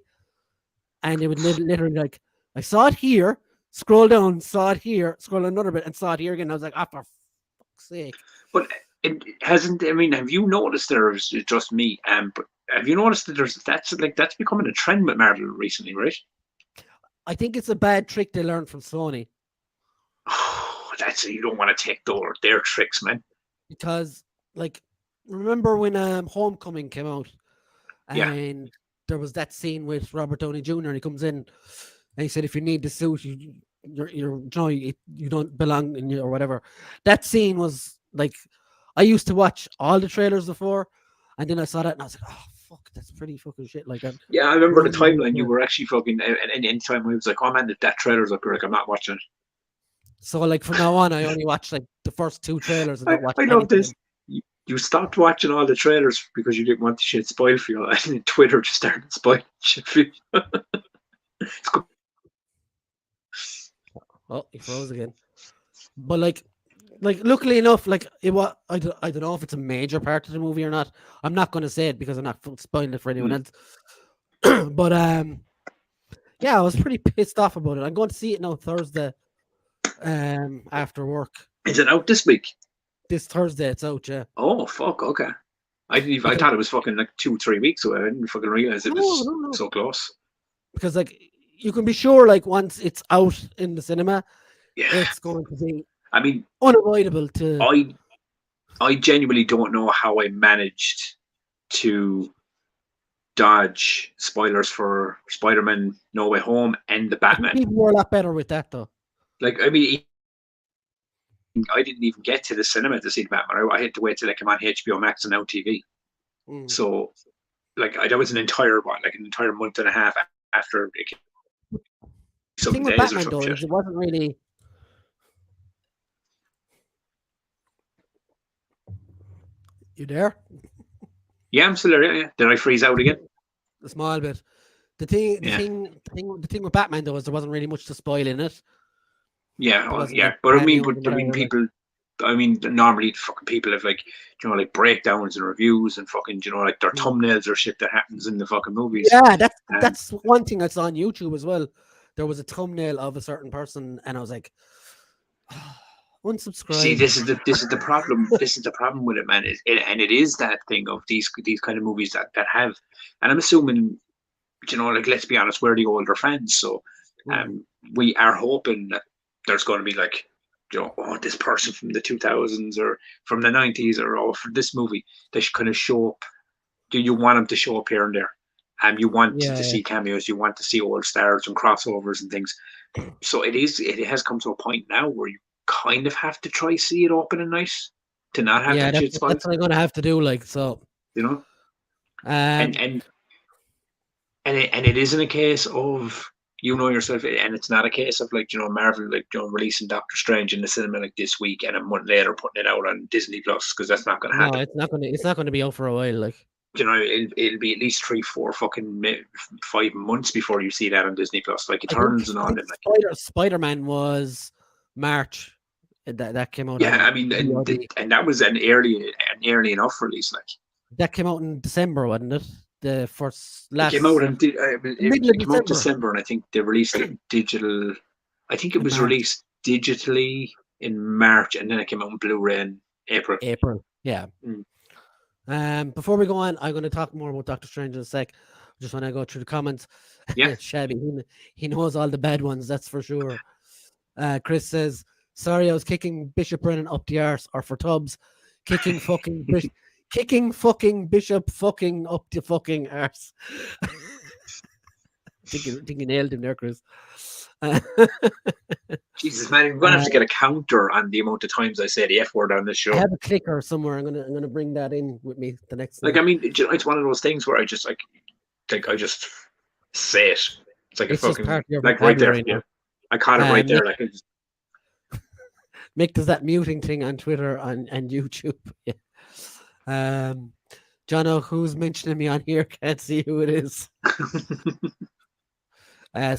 and it would literally like I saw it here, scroll down, saw it here, scroll another bit, and saw it here again. I was like, for fuck's sake. But it hasn't. I mean, have you noticed there's just me? But have you noticed that that's becoming a trend with Marvel recently, right? I think it's a bad trick they learned from Sony. Oh, you don't want to take their tricks, man. Because like, remember when Homecoming came out, and there was that scene with Robert Downey Jr. and he comes in, and he said, "If you need the suit, you don't belong in you or whatever." That scene was like, I used to watch all the trailers before, and then I saw that and I was like, "Oh fuck, that's pretty fucking shit." Like that. Yeah, I remember the timeline. You were actually fucking. And any time I was like, "Oh man, that trailer's up," like, I'm not watching it. So like from now on, I only watch like the first 2 trailers and don't watch I love this. You stopped watching all the trailers because you didn't want the shit spoiled for you, and then Twitter just started spoiling shit for you. It's good. Oh, he froze again. But like luckily enough, like it was. I don't know if it's a major part of the movie or not. I'm not going to say it because I'm not spoiling it for anyone else. But yeah, I was pretty pissed off about it. I'm going to see it now Thursday. After work. Is it out this week? This Thursday, it's out. Yeah. Oh fuck! Okay. I thought it was fucking like 2-3 weeks away. I didn't fucking realize it was so close. Because like you can be sure, like once it's out in the cinema, yeah, it's going to be. I mean, unavoidable to. I genuinely don't know how I managed to dodge spoilers for Spider-Man: No Way Home and the Batman. People were a lot better with that though. Like, I mean, I didn't even get to the cinema to see the Batman. I had to wait till it came on HBO Max and Now TV. So, like, that was an entire month and a half after it came. The thing with Batman though is it wasn't really. You there? Yeah, I'm still there. Yeah. Did I freeze out again? A small bit. The thing with Batman though is there wasn't really much to spoil in it. Yeah, yeah, but I mean, people. I mean, normally fucking people have like breakdowns and reviews and fucking like their thumbnails or shit that happens in the fucking movies. Yeah, that's one thing that's on YouTube as well. There was a thumbnail of a certain person, and I was like, unsubscribe. See, this is the problem. This is the problem with it, man. And it is that thing of these kind of movies that have, and I'm assuming, like, let's be honest, we're the older fans, so we are hoping that there's going to be like, this person from the 2000s or from the 90s or for this movie, they should kind of show up. Do you want them to show up here and there? You want to see cameos, you want to see old stars and crossovers and things. So it has come to a point now where you kind of have to try see it open and nice to not have that shit spoiled. That's what I'm gonna have to do, like, so. And it isn't a case of yourself, and it's not a case of like Marvel releasing Doctor Strange in the cinema like this week and a month later putting it out on Disney Plus, because that's not going to happen. No, it's not going to be out for a while. Like, it'll be at least 3, 4 fucking 5 months before you see that on Disney Plus, like Eternals and all. Spider-Man was March that came out. Yeah, I mean, and that was an early enough release. Like, that came out in December, wasn't it? The first last. It came out in December, and I think they released it digital. I think it was released digitally in March, and then it came out in Blu-ray in April. Yeah. Before we go on, I'm going to talk more about Doctor Strange in a sec. Just when I go through the comments, Yeah. Shabby, he knows all the bad ones, that's for sure. Chris says, "Sorry, I was kicking Bishop Brennan up the arse, or for Tubbs, kicking fucking Bishop fucking up the fucking arse." I think you nailed him there, Chris. Jesus, man, we're gonna have to get a counter on the amount of times I say the F word on this I show. have a clicker somewhere. I'm gonna bring that in with me the next Like, night. I mean, it's one of those things where I just I just say it. It's like a It's just fucking, part of your like right there. vocabulary Yeah, now. I caught it right there. Mick, Like, I just, Mick does that muting thing on Twitter and YouTube. Yeah. Jono, who's mentioning me on here? Can't see who it is.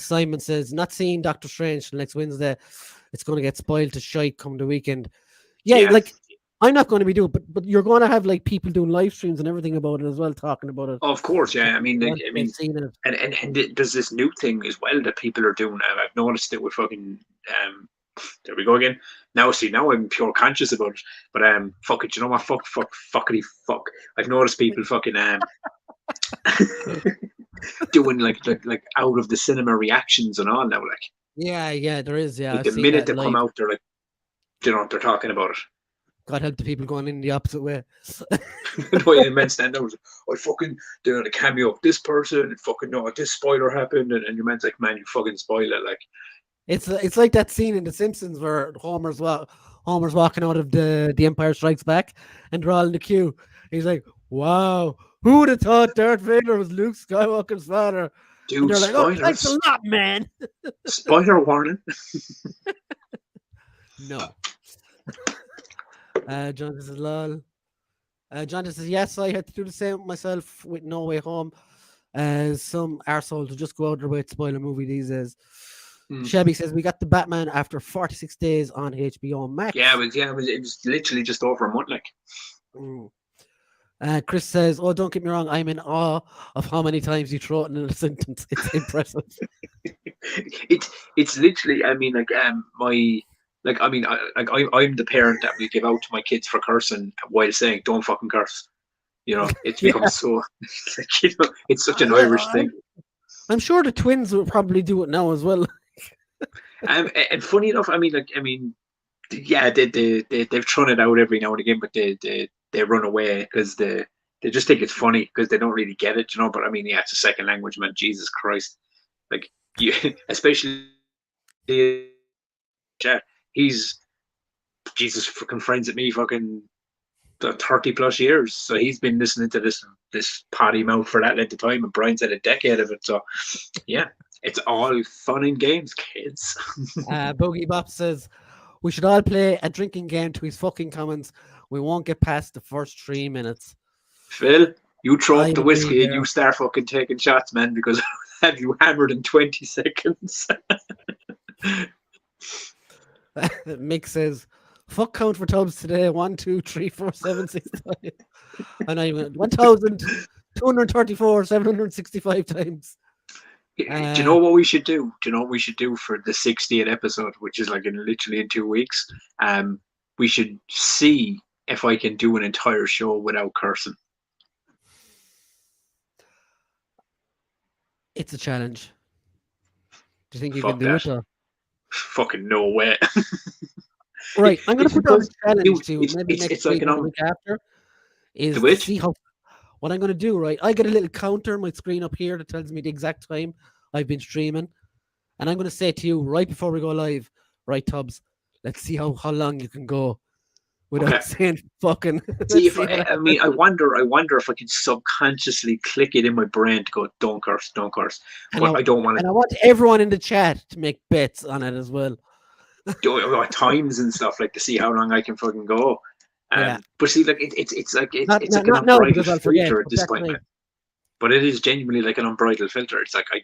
Simon says, not seeing Doctor Strange till next Wednesday. It's going to get spoiled to shite come the weekend. Yeah, Yeah. like I'm not going to be doing it, but you're going to have like people doing live streams and everything about it as well, talking about it. Of course, yeah. I mean, Once they've and seen it. there's this new thing as well that people are doing. And I've noticed it with fucking. There we go again. Now, see, now I'm pure conscious about it. But fuck it. You know what? Fuckity fuck. I've noticed people fucking doing like out of the cinema reactions and all now. Like, Yeah, there is. Yeah, like I've the seen minute that they come live. out, they're like, you know, they're talking about it. God help the people going in the opposite way. The way the men stand there, I fucking doing a cameo of this person, and fucking no, this spoiler happened, and your man's like, man, you fucking spoil it, like. It's like that scene in The Simpsons where Homer's walking out of the Empire Strikes Back, and they're all in the queue. He's like, "Wow, who would have thought Darth Vader was Luke Skywalker's father?" Dude, And they're like, "Oh, thanks spoilers. a lot, man." Spoiler warning. No. John says, "Lol." John says, "Yes, I had to do the same myself with No Way Home. Some arsehole to just go out their way to spoil a movie these days." Shelby says, "We got the Batman after 46 days on HBO Max." Yeah, it was literally just over a month, like. Chris says, "Oh, don't get me wrong. I'm in awe of how many times you throw it in a sentence. It's impressive." It's literally. I mean, like my. Like, I mean, I'm the parent that we give out to my kids for cursing while saying, don't fucking curse. You know, it's become so, like, you know, it's such an Irish thing. I'm sure the twins will probably do it now as well. And funny enough, I mean, yeah, they've thrown it out every now and again, but they run away because they just think it's funny because they don't really get it, you know. But I mean, yeah, it's a second language, man. Jesus Christ, like you, especially chat. He's Jesus fucking friends at me fucking 30 plus years. So he's been listening to this potty mouth for that length of time, and Brian's had a decade of it. So yeah, it's all fun and games, kids. Bogey Bop says, "We should all play a drinking game to his fucking comments. We won't get past the first 3 minutes." Phil, you throw up the agree whiskey there. and you start fucking taking shots, man, because I'll have you hammered in 20 seconds. Mick says, "Fuck count for Tubbs today. 1, 2, 3, 4, 7, 6, 5." And I went 1,234, 765 times. Do you know what we should do? Do you know what we should do for the 60th episode, which is like literally in 2 weeks? We should see if I can do an entire show without cursing. It's a challenge. Do you think you Fuck can do that. it? Or? Fucking no way. Right, I'm going to put down a challenge to maybe it's next like week or the week after. Is The to which? see how. What I'm going to do, right? I get a little counter on my screen up here that tells me the exact time I've been streaming, and I'm going to say to you right before we go live, right, Tubbs? Let's see how long you can go without saying fucking. See if I wonder if I can subconsciously click it in my brain to go, don't curse. But I don't want to. And I want everyone in the chat to make bets on it as well. Do times and stuff, like, to see how long I can fucking go. Yeah. But see, like it's like an not now, because I'll unbridled forget, filter at but this that's point, right. man. But it is genuinely like an unbridled filter. It's like I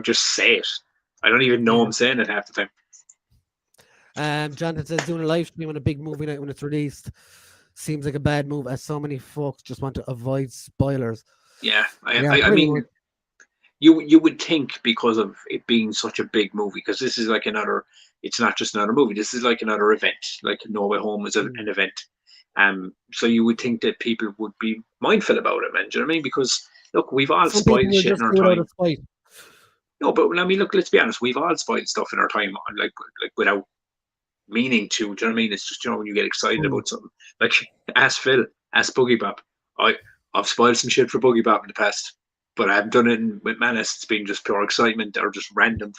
just say it. I don't even know I'm saying it half the time. Jonathan says, "Doing a live stream on a big movie night when it's released seems like a bad move, as so many folks just want to avoid spoilers." Yeah, I mean, much. you would think, because of it being such a big movie, because this is like another. It's not just another movie. This is like another event. Like No Way Home is an event. So you would think that people would be mindful about it, man. Do you know what I mean? Because look, we've all Some spoiled people will shit in just our do it out time. of spite. No, but I mean, look, let's be honest. We've all spoiled stuff in our time, like without meaning to. Do you know what I mean? It's just, when you get excited about something. Like, ask Phil, ask Boogie Bop. I've spoiled some shit for Boogie Bop in the past, but I haven't done it with Menace. It's been just pure excitement or just random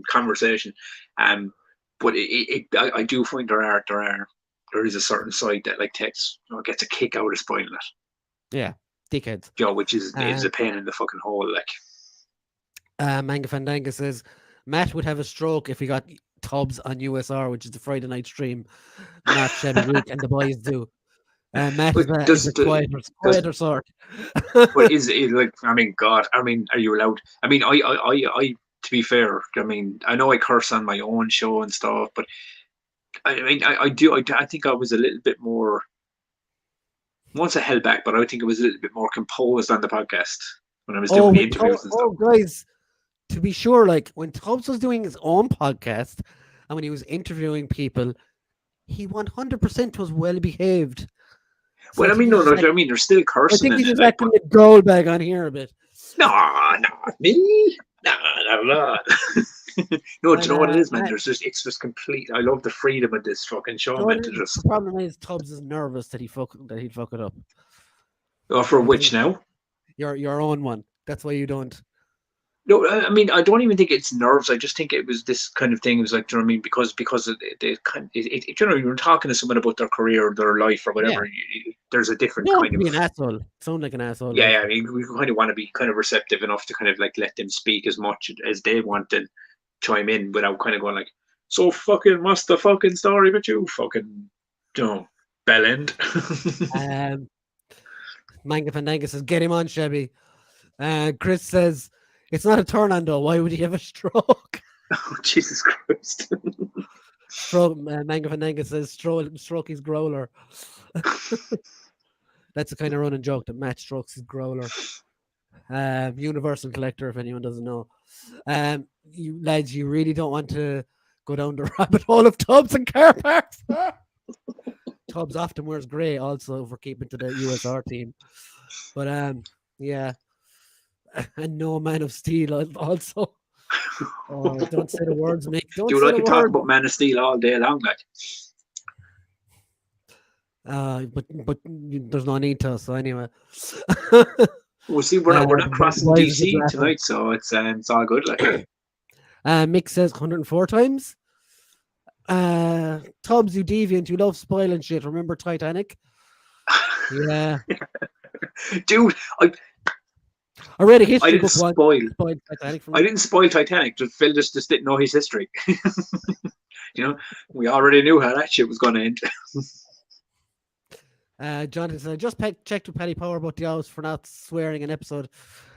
conversation. But I do find there is a certain side that like gets a kick out of spoiling it. Yeah, dickheads. Which is a pain in the fucking hole. Like, Manga Fandango says Matt would have a stroke if he got Tubbs on USR, which is the Friday night stream. Not Chevy Week and the boys do. Matt is a quieter sort. But is like, I mean, God, I mean, are you allowed? I mean, I to be fair, I mean, I know I curse on my own show and stuff, but I mean, I think I was a little bit more. Once I held back, but I think it was a little bit more composed on the podcast when I was doing the interviews and stuff. Oh, guys, to be sure, like when Tubbs was doing his own podcast and when he was interviewing people, he 100% was well behaved. So well, I mean, I mean, they're still cursing. I think he's acting the gold bag on here a bit. No, not me. No. No, do you know what it is, man? It's just complete. I love the freedom of this fucking show, man. The problem is Tubbs is nervous that he'd fuck it up. Oh, for which now? Your own one. That's why you don't. No, I mean, I don't even think it's nerves. I just think it was this kind of thing. It was like, do you know what I mean? Because you know, you're talking to someone about their career or their life or whatever. Yeah. There's a different kind of. Be an asshole. Sound like an asshole. Yeah, I mean, we kind of want to be kind of receptive enough to kind of like let them speak as much as they want and chime in without kind of going like, so fucking what's the fucking story with you fucking, bell end. Manga Fandango says, get him on, Chevy. Chris says, it's not a turn on though. Why would he have a stroke? Oh, Jesus Christ. Manga Fandango says, stroke his growler. That's a kind of running joke that Matt strokes his growler. Universal collector, if anyone doesn't know. You lads, you really don't want to go down the rabbit hole of Tubbs and car parks. Tubbs often wears grey also for keeping to the USR team. But yeah. And no Man of Steel also. Oh, don't say the words, Nick. Dude, I can talk about Man of Steel all day long, like. But there's no need to. So anyway. Well, see, we're not crossing DC tonight, so it's all good. Like. Mick says 104 times. Tubbs, you deviant, you love spoiling shit. Remember Titanic? Yeah. Dude, I read a history book once. I didn't spoil Titanic. Just Phil just didn't know his history. We already knew how that shit was going to end. Jonathan said, I just checked with Paddy Power about the hours for not swearing an episode,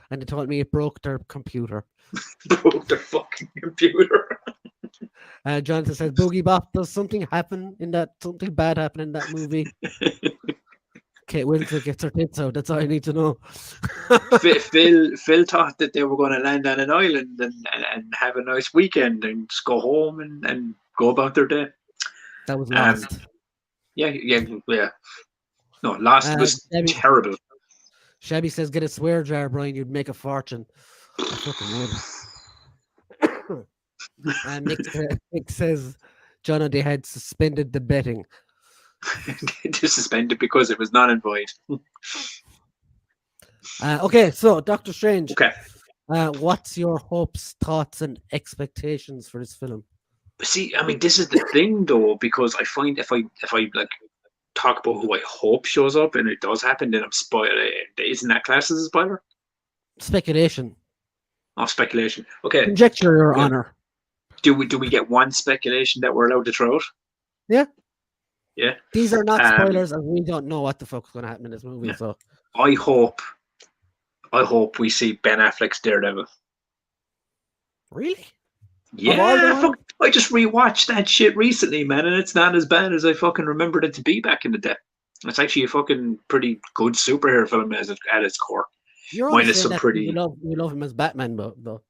and they told me it broke their computer. Broke their fucking computer. Jonathan says, Boogie Bop, does something bad happen in that movie? Kate Winslet gets her tits out. That's all I need to know. Phil thought that they were going to land on an island and have a nice weekend and just go home and go about their day. That was Lost. Yeah. No, Lost was terrible. Shabby says, get a swear jar, Brian. You'd make a fortune. I fucking would. Nick says, John, they had suspended the betting. Just suspended because it was not invited. Okay, so Doctor Strange. Okay. What's your hopes, thoughts, and expectations for this film? See, I mean, this is the thing, though, because I find if I like talk about who I hope shows up and it does happen, then I'm spoiled. Isn't that classed as a spoiler? Speculation. Oh, speculation. Okay. Conjecture, Your Honor. Do we get one speculation that we're allowed to throw out? Yeah. Yeah. These are not spoilers, and we don't know what the fuck's going to happen in this movie. Yeah. So I hope we see Ben Affleck's Daredevil. Really? Yeah. I just rewatched that shit recently, man, and it's not as bad as I fucking remembered it to be back in the day. It's actually a fucking pretty good superhero film at its core. Minus some pretty. You love him as Batman, though.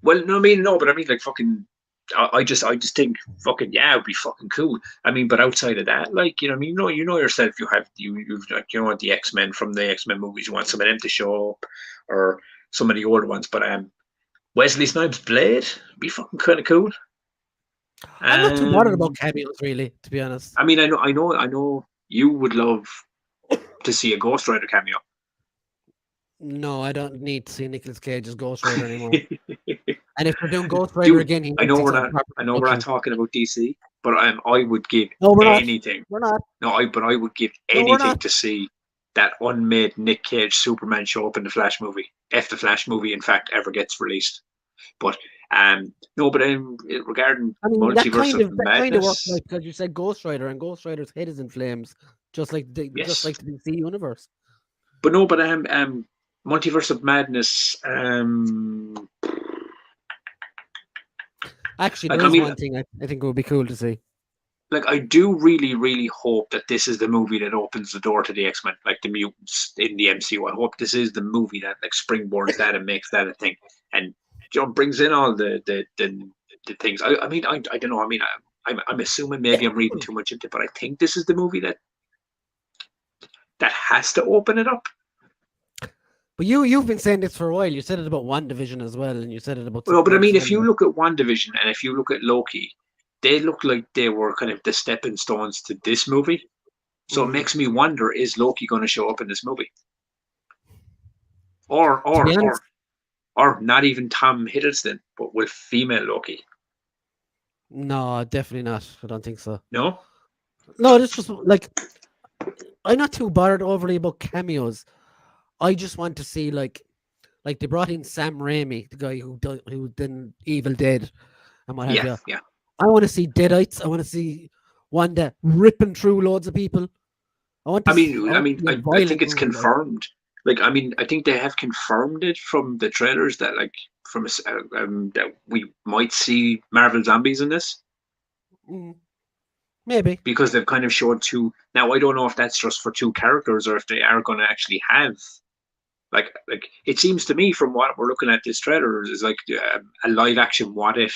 Well, no, I mean like fucking I just think fucking yeah, it'd be fucking cool. I mean, but outside of that, like I mean, you know yourself, you've like the X-Men from the X-Men movies, you want some of them to show up, or some of the older ones. But Wesley Snipes' Blade be fucking kind of cool. I'm not too bothered about cameos, really, to be honest. I mean, I know you would love to see a Ghost Rider cameo. No, I don't need to see Nicolas Cage's Ghost Rider anymore. And if we're doing Ghost Rider again, I know we're not talking about DC, but I would give anything. We're not. But I would give anything to see that unmade Nick Cage Superman show up in the Flash movie, if the Flash movie in fact ever gets released. But no, but regarding multiverse of madness, kind of works, like, because you said Ghost Rider, and Ghost Rider's head is in flames, just like the DC universe. But no, but Multiverse of Madness. Actually, there is one thing I think would be cool to see. Like, I do really, really hope that this is the movie that opens the door to the X-Men, like the mutants in the MCU. I hope this is the movie that like springboards that and makes that a thing, and brings in all the things. I mean, I don't know. I mean, I'm assuming maybe I'm reading too much into it, but I think this is the movie that has to open it up. But you've been saying this for a while. You said it about WandaVision as well, and you said it about. No, but I mean, if you look at WandaVision and if you look at Loki, they look like they were kind of the stepping stones to this movie. So it makes me wonder: is Loki going to show up in this movie, or not even Tom Hiddleston, but with female Loki? No, definitely not. I don't think so. No, it's just like I'm not too bothered overly about cameos. I just want to see like they brought in Sam Raimi, the guy who did Evil Dead and what have you. Yeah. I want to see Deadites. I want to see Wanda ripping through loads of people. I think it's confirmed. Like, I mean, I think they have confirmed it from the trailers that that we might see Marvel zombies in this. Maybe. Because they've kind of showed two. Now, I don't know if that's just for two characters or if they are going to actually have. Like it seems to me from what we're looking at this trailer is like a live action What If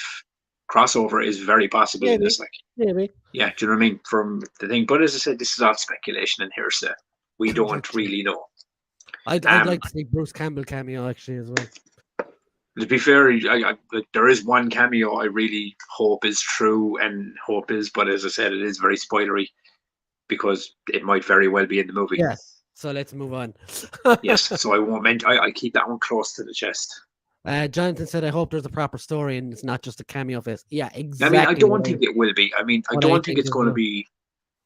crossover is very possible in this. Like, maybe. Yeah, do you know what I mean? From the thing. But as I said, this is all speculation and hearsay. We don't really know. I'd like to see Bruce Campbell cameo actually as well. To be fair, there is one cameo I really hope is true but as I said, it is very spoilery because it might very well be in the movie. Yes. So let's move on. Yes, so I won't I keep that one close to the chest. Jonathan said, I hope there's a proper story and it's not just a cameo face. Yeah, exactly. I mean, I don't think it will be. I mean, I don't think it's going to be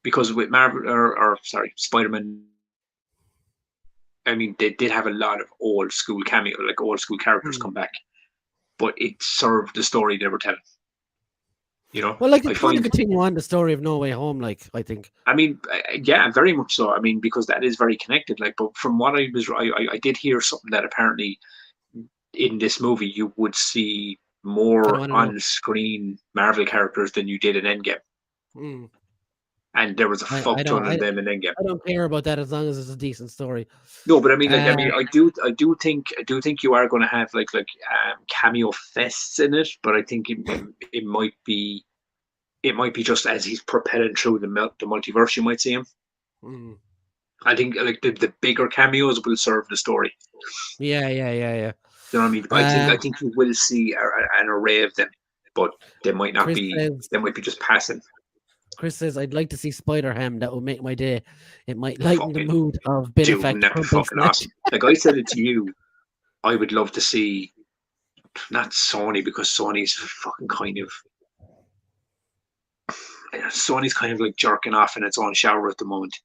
because with Marvel or Spider-Man, I mean, they did have a lot of old school characters come back, but it served the story they were telling. You know, well, like it's going to continue on the story of No Way Home. Like, I think. I mean, yeah, very much so. I mean, because that is very connected. Like, but from what I did hear something that apparently in this movie you would see more on-screen Marvel characters than you did in Endgame. And there was a fuck ton of them in Endgame. I don't care about that as long as it's a decent story. No, but I mean, I do think you are going to have like cameo fests in it, but I think it might be just as he's propelling through the multiverse, you might see him. I think like the bigger cameos will serve the story. Yeah. You know what I mean? But I think you will see an array of them, but they might not they might be just passing. Chris says, I'd like to see Spider-Ham. That would make my day. It might lighten the mood of Benefactor. That'd be fucking awesome. Like I said it to you, I would love to see, not Sony, because Sony's fucking kind of like jerking off in its own shower at the moment.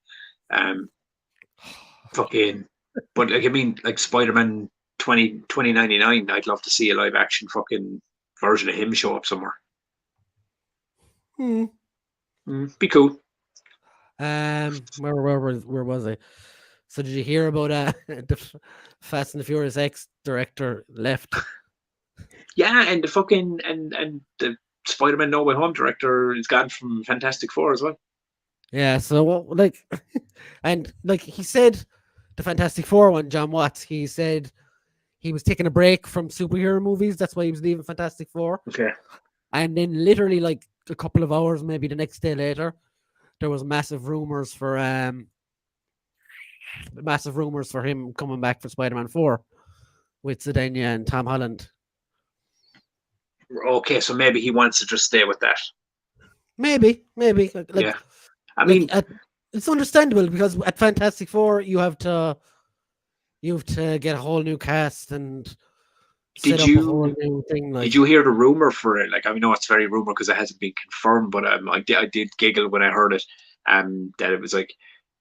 But like, I mean, like Spider-Man 2099, I'd love to see a live action fucking version of him show up somewhere. Be cool. Where was I? So did you hear about the Fast and the Furious X director left? Yeah, and the fucking and the Spider-Man No Way Home director is gone from Fantastic Four as well. Yeah, so like, and like he said, the Fantastic Four one, John Watts, he said he was taking a break from superhero movies. That's why he was leaving Fantastic Four. Okay. And then literally like a couple of hours, maybe the next day later, there was massive rumors for him coming back for Spider-Man 4 with Zendaya and Tom Holland. Okay, so maybe he wants to just stay with that. Maybe. Yeah. I mean, it's understandable because at Fantastic Four you have to get a whole new cast and set up a whole new thing. Like, did you hear the rumor for it? Like, I know it's very rumor because it hasn't been confirmed, but I did giggle when I heard it. That it was like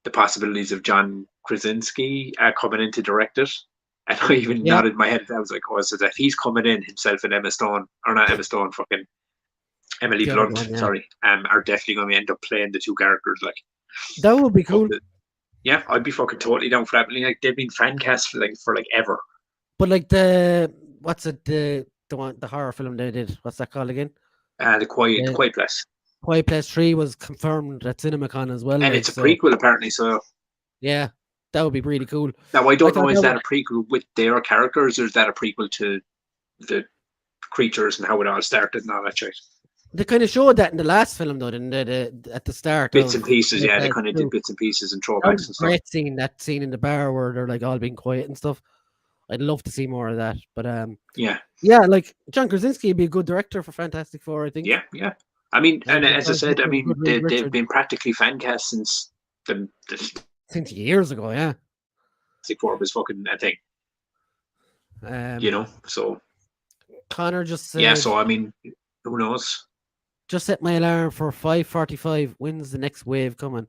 the possibilities of John Krasinski coming in to direct it. And I even nodded my head. I was like, oh, so that he's coming in himself and Emma Stone, or not Emma Stone, fucking Emily Blunt, sorry, are definitely going to end up playing the two characters. Like, that would be cool. Yeah, I'd be fucking totally down for that. I mean, like, they've been fan cast for ever. But like the horror film they did, what's that called again? The Quiet Place. Quiet Place 3 was confirmed at CinemaCon as well. And it's a prequel apparently, so yeah, that would be really cool. Now I don't know, is that a prequel with their characters, or is that a prequel to the creatures and how it all started and all that shit? They kind of showed that in the last film, though, didn't they? At the start, bits and pieces. Yeah, they kind of did bits and pieces and throwbacks and stuff. Great scene, that scene in the bar where they're like all being quiet and stuff. I'd love to see more of that. But yeah, like John Krasinski would be a good director for Fantastic Four, I think. Yeah. I mean, and as I said, I mean, they've been practically fan cast since since years ago. Yeah, Fantastic Four was fucking a thing. So Connor just said, yeah. So I mean, who knows? Just set my alarm for 5:45. When's the next wave coming?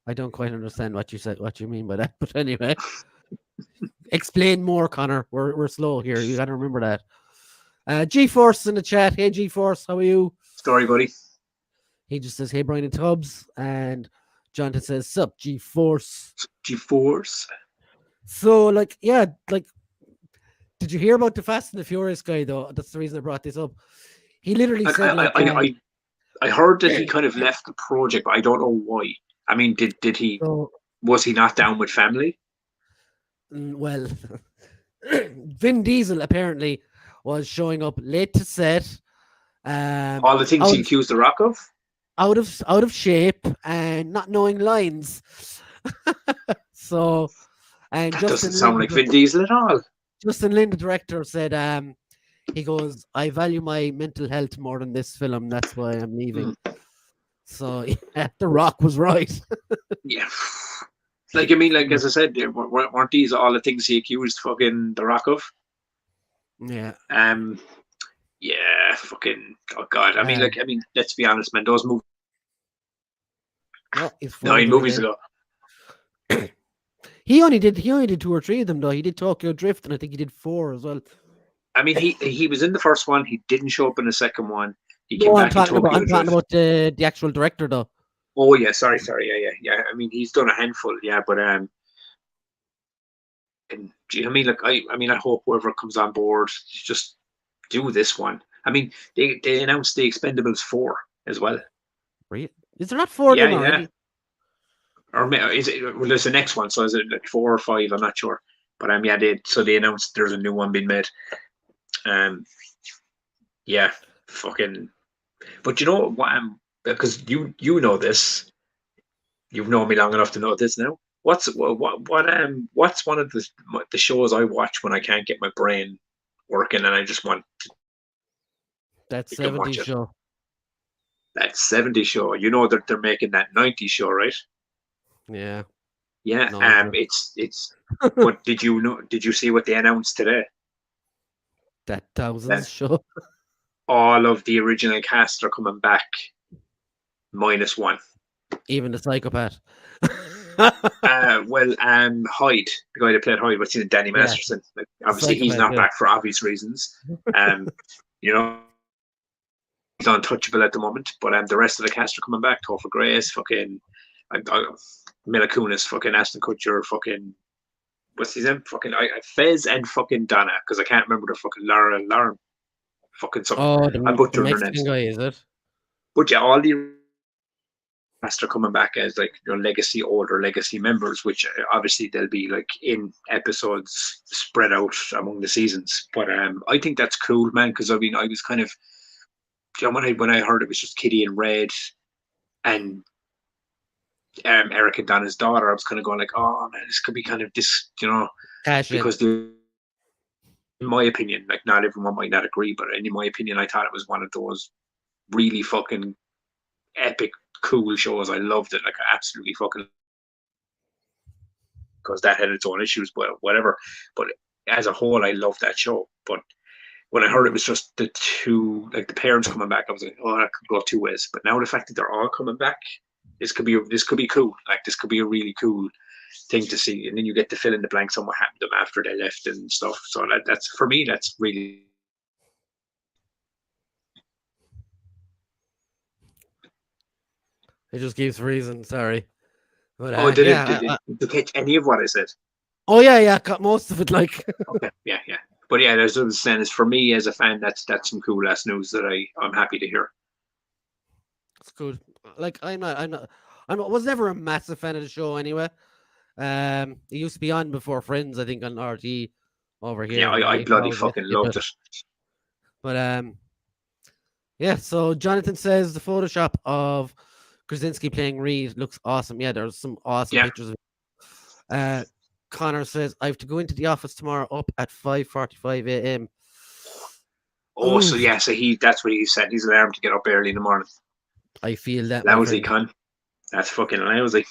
I don't quite understand what you mean by that, but anyway. Explain more, Connor. We're slow here. You gotta remember that. G-Force in the chat. Hey G-Force, how are you? Story, buddy. He just says, hey Brian and Tubbs, and Jonathan says, sup, G-Force. G-Force. So did you hear about the Fast and the Furious guy though? That's the reason I brought this up. He literally said I heard that he kind of left the project, but I don't know why. I mean, did he? Was he not down with family? Well, Vin Diesel apparently was showing up late to set. All the things he accused The Rock of? Out of shape and not knowing lines. So, and that doesn't sound like Vin Diesel at all. Justin Lin, the director, said, he goes, I value my mental health more than this film. That's why I'm leaving. So, yeah, The Rock was right. Yeah. Like, I mean, like, as I said, weren't these all the things he accused fucking The Rock of? Yeah. Yeah, fucking, oh God. I mean, let's be honest, man, those movies. 9 movies ago. He only did 2 or 3 of them, though. He did Tokyo Drift, and I think he did 4 as well. I mean, he was in the first one. He didn't show up in the second one. He came back in Tokyo Drift. I'm talking about the actual director, though. Oh yeah, sorry, yeah. I mean, he's done a handful, yeah, but and do you know what I mean? Like, I hope whoever comes on board just do this one. I mean, they announced the Expendables 4 as well. Really? Is there not 4 of them already? Or is it? Well, there's the next one, so is it like 4 or 5? I'm not sure. But they announced there's a new one being made. Yeah, fucking. But you know what? Because you know this, you've known me long enough to know this now. What's one of the shows I watch when I can't get my brain working and I just want to? That 70s show. That 70s show. You know that they're making that 90s show, right? Yeah. Yeah. No, it's. But did you see what they announced today? That Thousands show. All of the original cast are coming back. -1. Even the psychopath. Hyde, the guy that played Hyde, what's in Danny Masterson. Yeah. Like, obviously, he's not back for obvious reasons. You know, he's untouchable at the moment. But the rest of the cast are coming back. Topher Grace, fucking Mila Kunis, fucking Ashton Kutcher, fucking what's his name? Fucking Fez and fucking Donna, because I can't remember the fucking Lauren. Fucking something. Oh, the Mexican guy, is it? But yeah, all the cast are coming back as like older legacy members, which obviously they'll be like in episodes spread out among the seasons. But I think that's cool, man, because I mean I was kind of when I heard it was just Kitty in red and Eric and Donna's daughter, I was kind of going like, oh man, this could be kind of Cash in. because in my opinion, like not everyone might not agree, but in my opinion, I thought it was one of those really fucking epic, cool shows. I loved it, like I absolutely fucking, because that had its own issues, but whatever. But as a whole, I loved that show. But when I heard it was just the two, like the parents coming back, I was like, oh, that could go two ways. But now the fact that they're all coming back, this could be cool. Like this could be a really cool thing to see. And then you get to fill in the blanks on what happened to them after they left and stuff. So that's for me, that's really. It just keeps freezing. Sorry. But, Did you catch any of what I said? Oh yeah, I got most of it. Like. Okay, yeah. But yeah, there's what I was saying is for me as a fan, that's some cool ass news that I'm happy to hear. It's good. Like I was never a massive fan of the show anyway. It used to be on before Friends, I think, on RT over here. Yeah, I bloody fucking loved it. But yeah. So Jonathan says the Photoshop of Krasinski playing Reed looks awesome. Yeah, there's some awesome pictures of it. Connor says I have to go into the office tomorrow up at 5:45 a.m. Oh, so yeah, so that's what he set his alarm to get up early in the morning. I feel that lousy con. That's fucking lousy.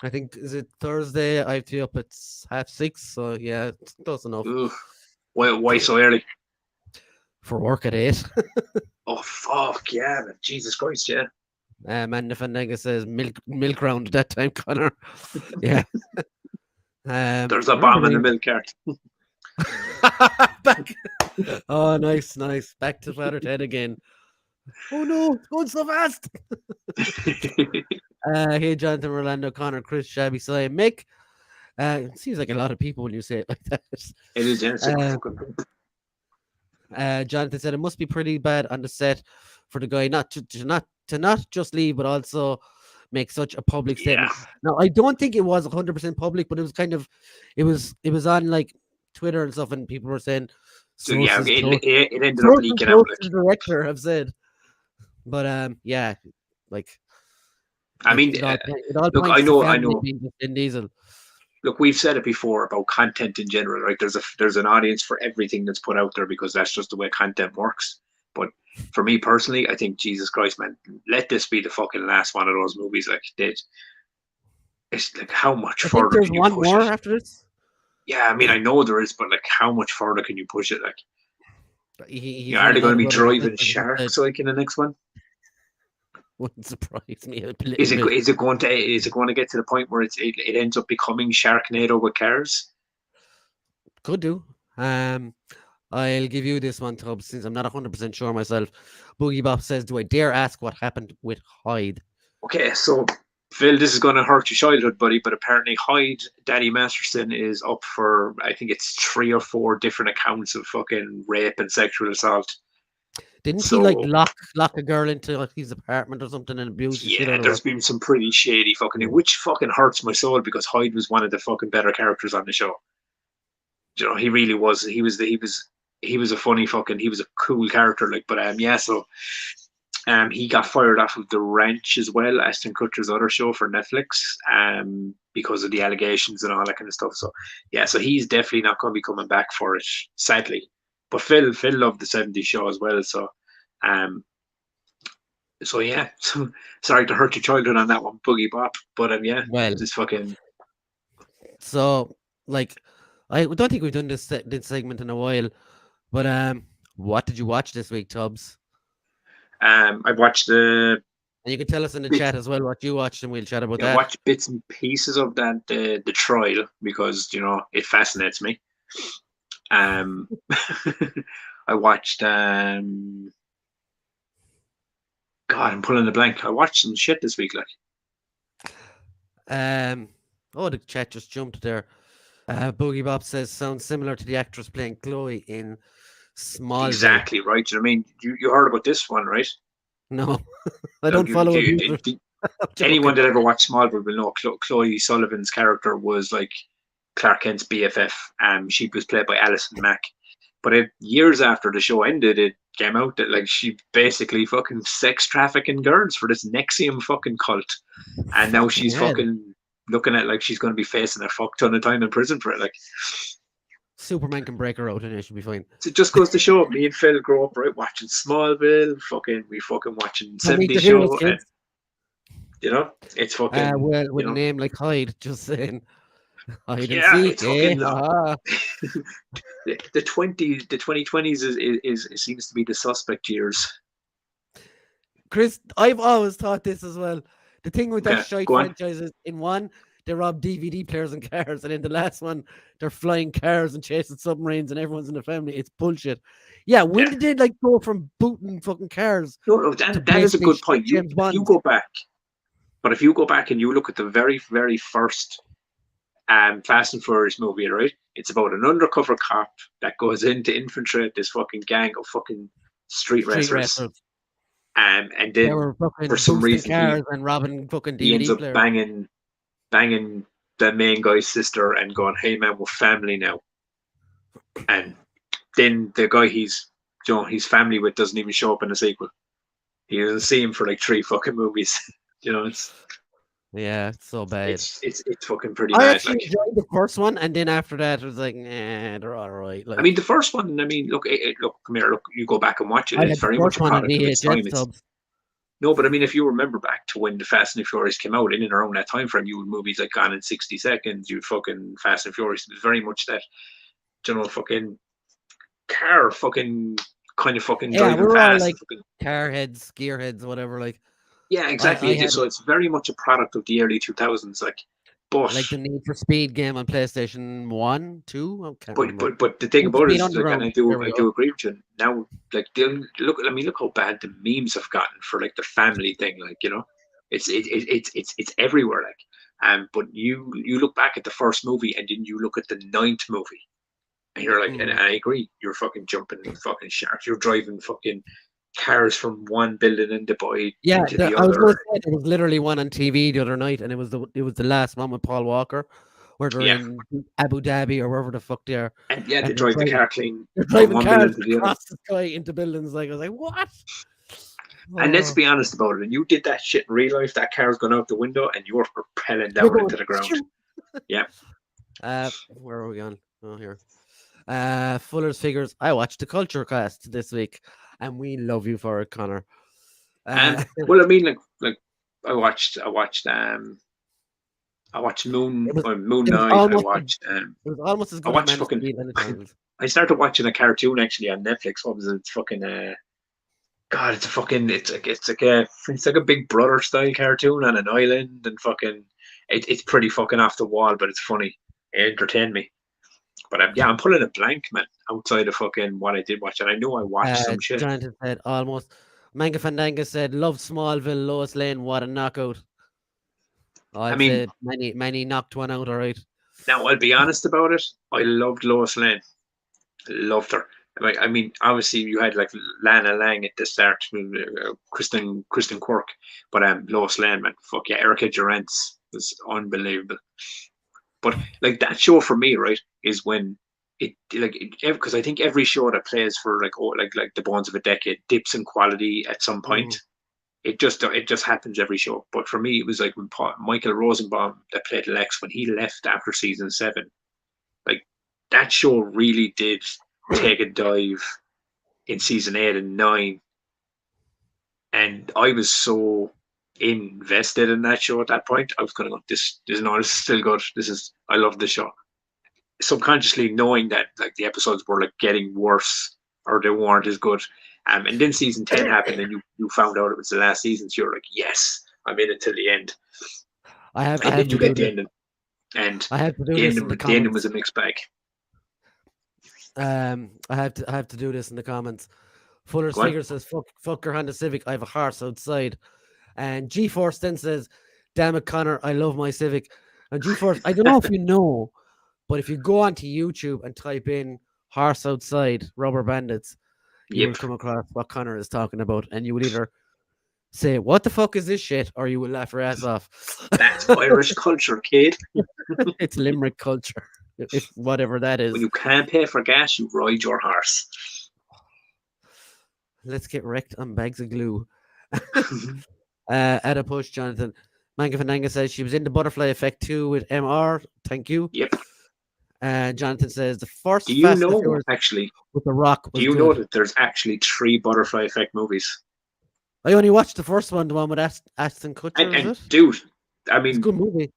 I think is it Thursday? I have to be up at 6:30. So yeah, it's close enough. Ooh. Why so early? For work at 8. Oh fuck yeah, man. Jesus Christ, yeah. Man, Fandango says milk round at that time, Connor. Yeah. There's a bomb in the milk cart. Back. Oh, nice. Back to Father Ted again. Oh no, it's going so fast. Hey, Jonathan, Rolando, Connor, Chris, Shabby, Sai, Mick. It seems like a lot of people when you say it like that. It is, Jonathan said it must be pretty bad on the set for the guy not just leave, but also make such a public statement. Now, I don't think it was 100% public, but it was kind of, it was on like Twitter and stuff, and people were saying. So yeah, it ended up leaking out. The director have said, but yeah, like. I mean, look, I know. Vin Diesel. Look, we've said it before about content in general, right? There's an audience for everything that's put out there because that's just the way content works. But for me personally, I think Jesus Christ, man, let this be the fucking last one of those movies like it did. It's like how much further there's can you one push more it? After this? Yeah, I mean, I know there is, but like, how much further can you push it? Like, are they going to be driving sharks like in the next one? Wouldn't surprise me. Is it going to get to the point where it ends up becoming Sharknado with cars? Could do. I'll give you this one, Tubbs, since I'm not 100% sure myself. Boogie Bop says, "Do I dare ask what happened with Hyde?" Okay, so Phil, this is going to hurt your childhood, buddy, but apparently Hyde, Daddy Masterson, is up for, I think it's 3 or 4 different accounts of fucking rape and sexual assault. Didn't he like lock a girl into like his apartment or something and abuse? Yeah, there's been some pretty shady fucking, which fucking hurts my soul because Hyde was one of the fucking better characters on the show. You know, he really was. He was a funny fucking. He was a cool character, like. But yeah, so he got fired off of The Ranch as well, Ashton Kutcher's other show for Netflix, because of the allegations and all that kind of stuff. So yeah, so he's definitely not going to be coming back for it, sadly. But Phil loved the 70s show as well, so so yeah, so sorry to hurt your childhood on that one, Boogie Bop, but yeah, well, just fucking. So like, I don't think we've done this segment in a while, but what did you watch this week, Tubbs? I watched and you can tell us in the chat as well what you watched, and we'll chat about that. I watched bits and pieces of that the trial because it fascinates me. I watched God, I'm pulling the blank. I watched some shit this week, like. Oh, the chat just jumped there. Boogie Bob says sounds similar to the actress playing Chloe in Smallville. Exactly right. You know what I mean? You heard about this one, right? No, I don't follow it. Anyone that ever watched Smallville will know Chloe Sullivan's character was like Clark Kent's BFF. She was played by Alison Mack. But years after the show ended, came out that like she basically fucking sex trafficking girls for this Nexium fucking cult, and now she's hell. fucking looking at like she's going to be facing a fuck ton of time in prison for it. Like, Superman can break her out and it should be fine. it just goes to show me and Phil grew up right watching Smallville, we fucking watching And meet 70s the show, heroes, and kids. you know it's fucking Well, you with a know name like Hyde, just saying. Hide and yeah, seek, it's fucking the 2020s is seems to be the suspect years. Chris, I've always thought this as well. The thing with that Okay, shite go on. franchises, in one, they rob DVD players and cars, and in the last one, they're flying cars and chasing submarines, and everyone's in the family. It's bullshit. Yeah, when Yeah. did they like go from booting fucking cars? No, to that is a basically good shit point. James You Bond? go back, but if you go back and you look at the very, very first Fast and Furious movie, right? It's about an undercover cop that goes in to infiltrate this fucking gang of fucking street Street wrestlers. wrestlers. And They then were fucking for some boosting reason cars and robbing fucking he ends DVD up players. banging the main guy's sister and going, "Hey man, we're family now." And then the guy he's family with doesn't even show up in the sequel. He doesn't see him for like 3 fucking movies. It's Yeah, it's so bad. it's fucking pretty I mad. actually Like, enjoyed the first one, and then after that, it was like, nah, they're all right. Like, I mean, the first one. I mean, look, come here. Look, you go back and watch it. I It's had the very much first a one on product of its time. VHS subs. No, but I mean, if you remember back to when the Fast and the Furious came out, in and around that time frame, you had movies like Gone in 60 Seconds. You fucking Fast and Furious. It was very much that, fucking car, fucking kind of fucking Yeah, we driving were all fast. like car heads, gear heads, whatever. Like, Yeah, exactly. I had So it's very much a product of the early 2000s. Like, but like the Need for Speed game on PlayStation 1, 2. I can't remember. but the thing Need for about it Speed is, like, and Underground. There we I go. do agree with you. Now, like, look. I mean, look how bad the memes have gotten for like the family thing. Like, it's everywhere. Like, but you look back at the first movie and then you look at the 9th movie, and you're like, and I agree. You're fucking jumping fucking sharks. You're driving fucking cars from one building in Dubai Yeah, into the I was other. going to say there was literally one on TV the other night, and it was the last one with Paul Walker, where they're Yeah. in Abu Dhabi or wherever the fuck they are. And yeah, they And drive the car clean They're from driving one cars building to the other. across the sky into buildings. Like, I was like, what? And let's Oh. be honest about it. And you did that shit in real life, that car's gone out the window and you're propelling You're down going, into the ground. Yeah. where are we on? Oh, here. Fuller's Figures. I watched the Culture Cast this week, and we love you for it, Connor. Well, I mean, like I watched Moon It was Night. almost I watched it was almost as I good as watched Man of fucking Steel and the Titles. I started watching a cartoon actually on Netflix. What was it? It's fucking God, it's a fucking it's like a Big Brother style cartoon on an island, and fucking it's pretty fucking off the wall, but it's funny. It entertained me. But I'm pulling a blank, man, outside of fucking what I did watch, and I know I watched some shit. Jonathan said almost. Manga Fandanga said, "Love Smallville, Lois Lane, what a knockout." I mean, many knocked one out. All right. Now I'll be honest about it. I loved Lois Lane. I loved her. Like, I mean, obviously you had like Lana Lang at the start, Kristen Quirk, but Lois Lane, man, fuck yeah, Erica Durance was unbelievable. But like that show for me, right, is when because I think every show that plays for like the Bones of a Decade dips in quality at some point. It just happens every show. But for me, it was like when Michael Rosenbaum that played Lex, when he left after season 7, like that show really did take a dive in season 8 and 9, and I was so invested in that show at that point. I was going to go, this is still good. I love the show. Subconsciously knowing that like the episodes were like getting worse or they weren't as good. And then season 10 happened, and you found out it was the last season. So you're like, yes, I'm in it till the end. And then you get the ending, and I have to do this in the comments. The ending was a mixed bag. I have to do this in the comments. Fuller's Figure says, fuck your Honda Civic, I have a horse outside. And G-Force then says, damn it, Connor, I love my Civic. And G-Force, I don't know if you know, but if you go onto YouTube and type in horse outside, rubber bandits, you will come across what Connor is talking about, and you will either say, what the fuck is this shit, or you will laugh your ass off. That's Irish culture, kid. It's Limerick culture, if whatever that is. When you can't pay for gas, you ride your horse. Let's get wrecked on bags of glue. At a push, Jonathan. Manga Fananga says she was in the Butterfly Effect 2 with MR. Thank you. Yep. Jonathan says the first Do you Fast and know, Furious actually, with The Rock do was you know good. that there's actually 3 Butterfly Effect movies? I only watched the first one, the one with Ashton Kutcher, is And it? dude, I It's a mean, good movie.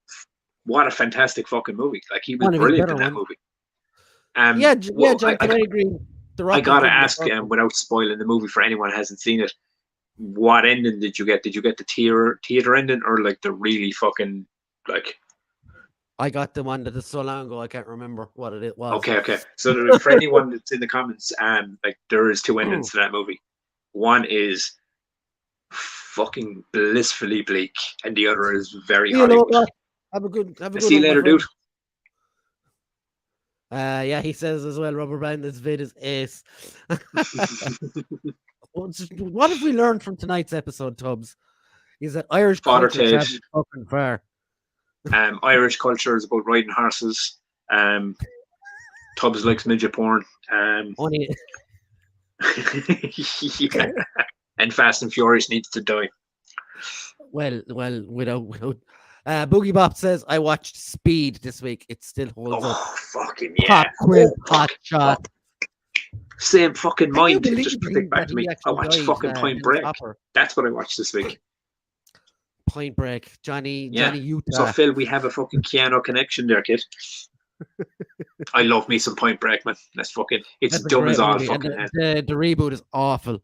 what a fantastic fucking movie. Like, he was One of his brilliant better in that ones. movie. Yeah, Well, Jonathan, I agree. The I Rock was gotta good in the ask, first one. without spoiling the movie for anyone who hasn't seen it, what ending did you get? Did you get the theater ending, or like the really fucking, like? I got the one that is so long ago I can't remember what it was. Okay. So for anyone that's in the comments, like, there is 2 endings to that movie. One is fucking blissfully bleak, and the other is very You know Hollywood. what? Have a good See you one, my later, friend. dude. Yeah, he says as well, Rubber Band, this vid is ace. What have we learned from tonight's episode, Tubbs? Is that Irish Father culture Ted. travels fucking far. Irish culture is about riding horses. Tubbs likes midget porn. Only Yeah. And Fast and Furious needs to die. well, without. Boogie Bop says I watched Speed this week. It still holds up. Oh, fucking yeah. Hot quill, hot shot. Same fucking Can you mind. believe Just predict back that to me. he I actually watched died, fucking Point in Break. Hopper? That's what I watched this week. Point Break, Johnny Utah. So Phil, we have a fucking Keanu connection there, kid. I love me some Point Break, man. That's fucking. It's That's a dumb great as all movie, and fucking. the reboot is awful.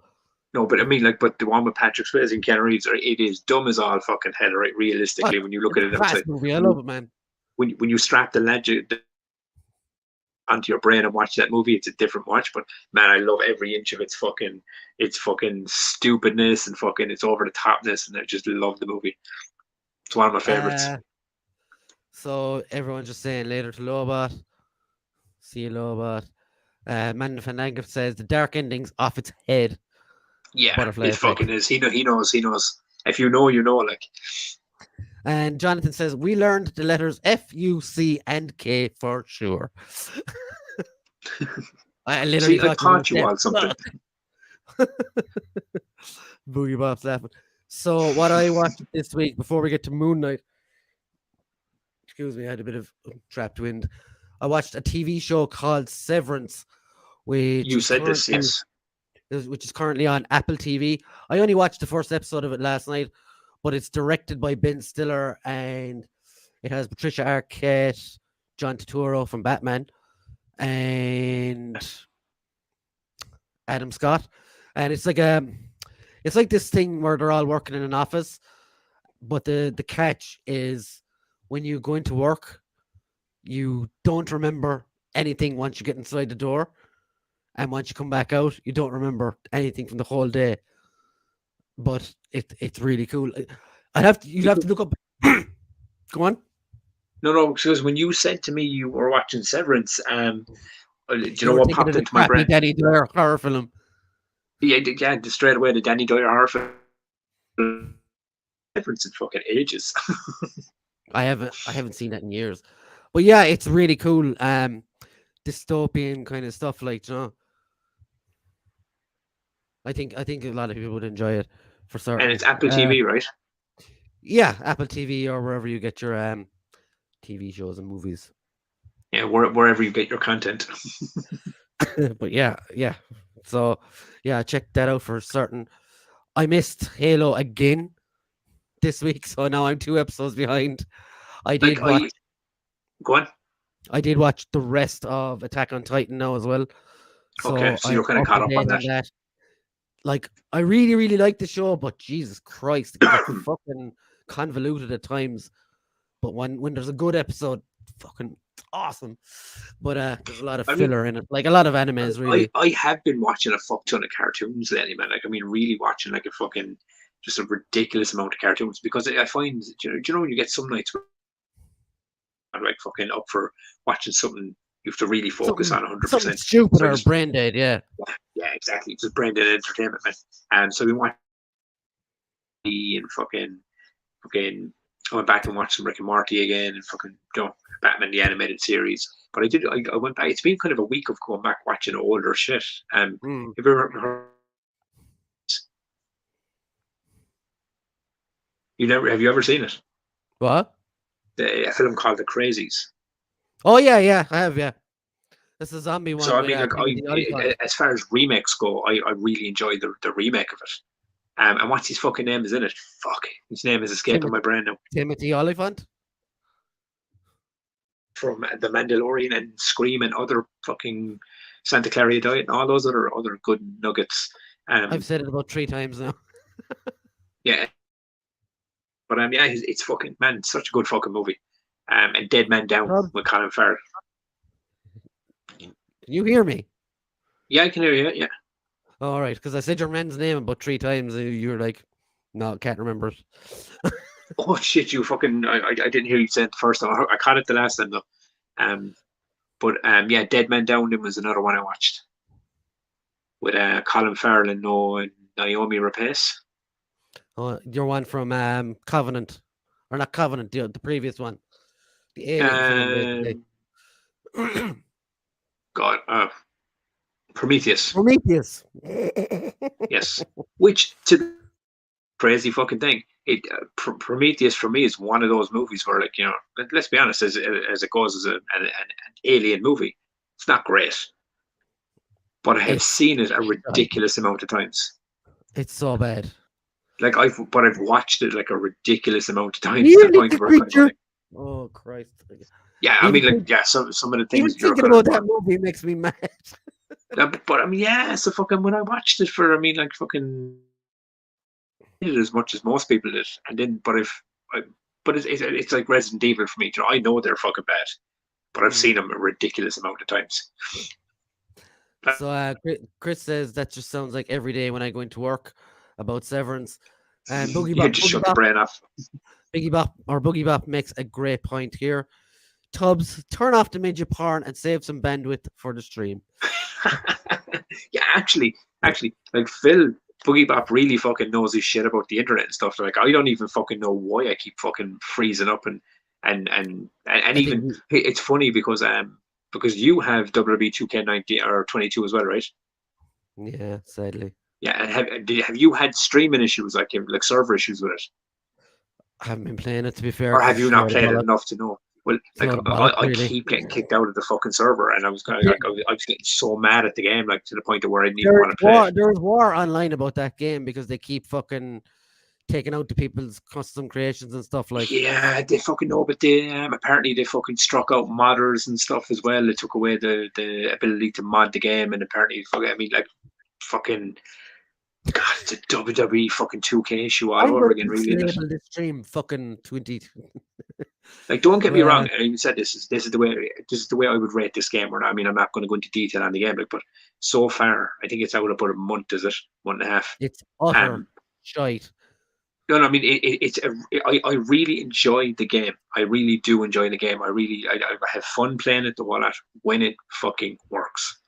No, but I mean, like, but the one with Patrick Swayze and Keanu Reeves, it is dumb as all fucking hell, right? Realistically, when you look at it It's a outside, class movie. I love it, man. when you strap the legend onto your brain and watch that movie, it's a different watch. But man, I love every inch of its fucking stupidness and fucking its over the topness, and I just love the movie. It's one of my favorites. So everyone's just saying later to Lobot. See you, Lobot. Man Fananga says the dark ending's off its head. Yeah, Butterfly it Effect. fucking is. He knows. If you know, you know. Like. And Jonathan says we learned the letters F, U, C, and K for sure. I literally taught you all something. Boogie Bob's laughing. So what I watched this week before we get to Moon Knight. Excuse me, I had a bit of trapped wind. I watched a TV show called Severance, which you said this, yes. Which is currently on Apple TV. I only watched the first episode of it last night, but it's directed by Ben Stiller and it has Patricia Arquette, John Turturro from Batman, and Adam Scott. And it's like this thing where they're all working in an office, but the catch is when you go into work, you don't remember anything once you get inside the door. And once you come back out, you don't remember anything from the whole day. But it's really cool. You'd have to look up. Go on. No, because when you said to me you were watching Severance, do you know were what thinking popped of the into my brain? Danny Dyer horror film. Yeah, straight away the Danny Dyer horror film. Severance in fucking ages. I haven't seen that in years. But yeah, it's really cool. Dystopian kind of stuff, like, you know. I think a lot of people would enjoy it for certain. And it's Apple TV, right? Yeah, Apple TV or wherever you get your TV shows and movies. Yeah, wherever you get your content. But yeah. So yeah, check that out for certain. I missed Halo again this week, so now I'm 2 episodes behind. Go on. I did watch the rest of Attack on Titan now as well. So okay, so you're kind of caught up on that. Like, I really, really like the show, but Jesus Christ, it's fucking convoluted at times. But when there's a good episode, fucking awesome. But there's a lot of filler in it, like a lot of animes. Really, I have been watching a fuck ton of cartoons lately, man. Like, I mean, really watching like a fucking just a ridiculous amount of cartoons, because I find, do you know when you get some nights where I'm like fucking up for watching something you have to really focus on 100%. Something stupid or brain dead, yeah. Yeah, exactly. It's just brain dead entertainment, man. And so we watched and fucking I went back and watched some Rick and Morty again, and fucking, you know, Batman the animated series. But I went back. It's been kind of a week of going back watching older shit. Have you ever heard Have you ever seen it? What? A film called The Crazies. Oh yeah, I have, yeah. That's a zombie So one I with mean, like Timothy Olyphant. as far as remakes go, I really enjoyed the remake of it. And what's his fucking name is in it? Fuck, his name is escaping my brain now. Timothy Olyphant. From The Mandalorian and Scream and other fucking Santa Clarita Diet and all those other good nuggets. I've said it about 3 times now. Yeah, but yeah, it's fucking man, such a good fucking movie. And Dead Man Down with Colin Farrell. Can you hear me? Yeah, I can hear you. Yeah. All right, because I said your man's name about 3 times. And you were like, "No, can't remember it." Oh shit! You fucking! I didn't hear you say it the first time. I caught it the last time though. But yeah, Dead Man Down was another one I watched with Colin Farrell and Naomi Rapace. Oh, your one from Covenant, or not Covenant, the previous one, the Alien film. God, Prometheus. Prometheus. Yes, which to the crazy fucking thing. Prometheus for me is one of those movies where, like, let's be honest, as it goes as an alien movie, it's not great, but I have seen it a ridiculous amount of times. It's so bad. Like I've watched it like a ridiculous amount of times to the point where oh Christ! Yeah, I mean, like, yeah, some of the things even thinking about that movie makes me mad. But I mean, yeah, so fucking when I watched it for, I mean, like, fucking it as much as most people did, and then, but it's like Resident Evil for me. I know they're fucking bad, but I've seen them a ridiculous amount of times. So Chris says that just sounds like every day when I go into work about Severance. And Boogie Bop, just shut the brain off. Boogie Bop makes a great point here. Tubbs, turn off the midget porn and save some bandwidth for the stream. Yeah, actually, like Phil, Boogie Bop really fucking knows his shit about the internet and stuff. Like, I don't even fucking know why I keep fucking freezing up and even it's funny because you have WWE 2K19 or 22 as well, right? Yeah, sadly. Yeah, and have you had streaming issues, like server issues with it? I haven't been playing it, to be fair. Or have you not played it enough to know? Well, like, I keep getting kicked out of the fucking server, and I was kind of like, I was getting so mad at the game, like, to the point of where I didn't even want to play. There's war online about that game because they keep fucking taking out the people's custom creations and stuff like. Yeah, they fucking know, but they apparently they fucking struck out modders and stuff as well. They took away the ability to mod the game, and apparently, I mean, like, fucking. God, it's a WWE fucking 2K issue all over again, really. This stream fucking 20. Like, don't get me wrong. I even said this is the way I would rate this game. Or I mean, I'm not going to go into detail on the game, like, but so far, I think it's out about a month. Is it 1.5? It's utter shite. No, I mean, I really enjoy the game. I really do enjoy the game. I have fun playing it when it fucking works.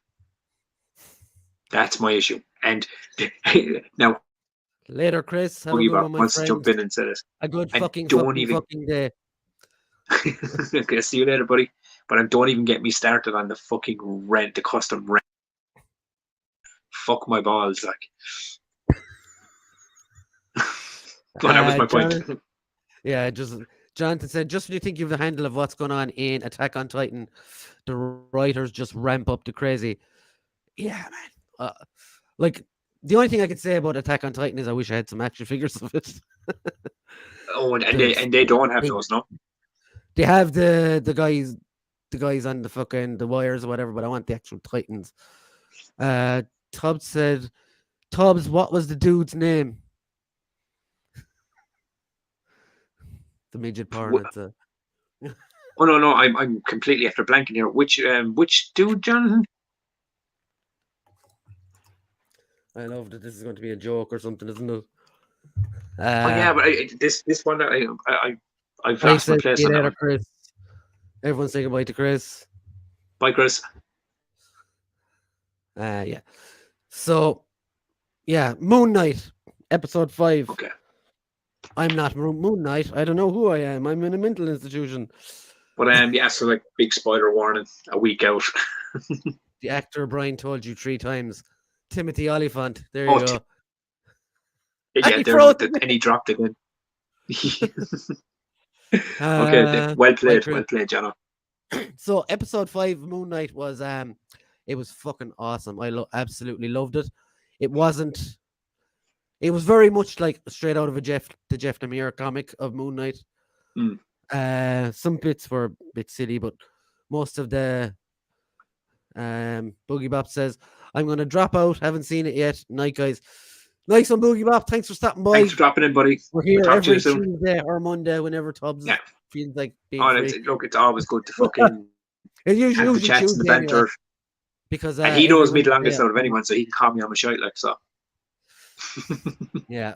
That's my issue. And now, later, Chris. Have a good one, my friend. Jump in and say it. A good fucking day. Okay, see you later, buddy. But don't even get me started on the fucking rent, the custom rent. Fuck my balls, like. But that was my point. Yeah, Jonathan said, just when you think you have the handle of what's going on in Attack on Titan, the writers just ramp up to crazy. Yeah, man. Like, the only thing I could say about Attack on Titan is I wish I had some action figures of it. Oh, and they don't have those, no? They have the guys on the fucking the wires or whatever, but I want the actual Titans. Tubbs said, what was the dude's name? The midget porn. Oh no, I'm completely after blanking here. Which dude, Jonathan? I love that this is going to be a joke or something, isn't it? Oh yeah, but this one I've lost my place on that. Chris. Everyone's saying goodbye to Chris. Bye, Chris. Yeah. So, yeah, Moon Knight, episode 5. Okay. I'm not Moon Knight. I don't know who I am. I'm in a mental institution. But yeah, so like big spoiler warning, a week out. The actor Brian told you 3 times. Timothy Olyphant. There you go. Yeah, and he dropped again. Okay, well Quite played, true. Jono. So episode 5, Moon Knight, was it was fucking awesome. I absolutely loved it. It wasn't. It was very much like straight out of the Jeff Lemire comic of Moon Knight. Mm. Some bits were a bit silly, but most of the Boogie Bop says, "I'm going to drop out. Haven't seen it yet. Night, guys. Nice one, Boogie Bop. Thanks for stopping by. Thanks for dropping in, buddy. We're here Talk to you every soon. Tuesday or Monday whenever Tubbs feels like being free. Look, it's always good to fucking It's have the usually chats and the Tuesday banter. anyway, because And he knows me the Wednesday, longest out of anyone, so he can call me on my shite like so. Yeah.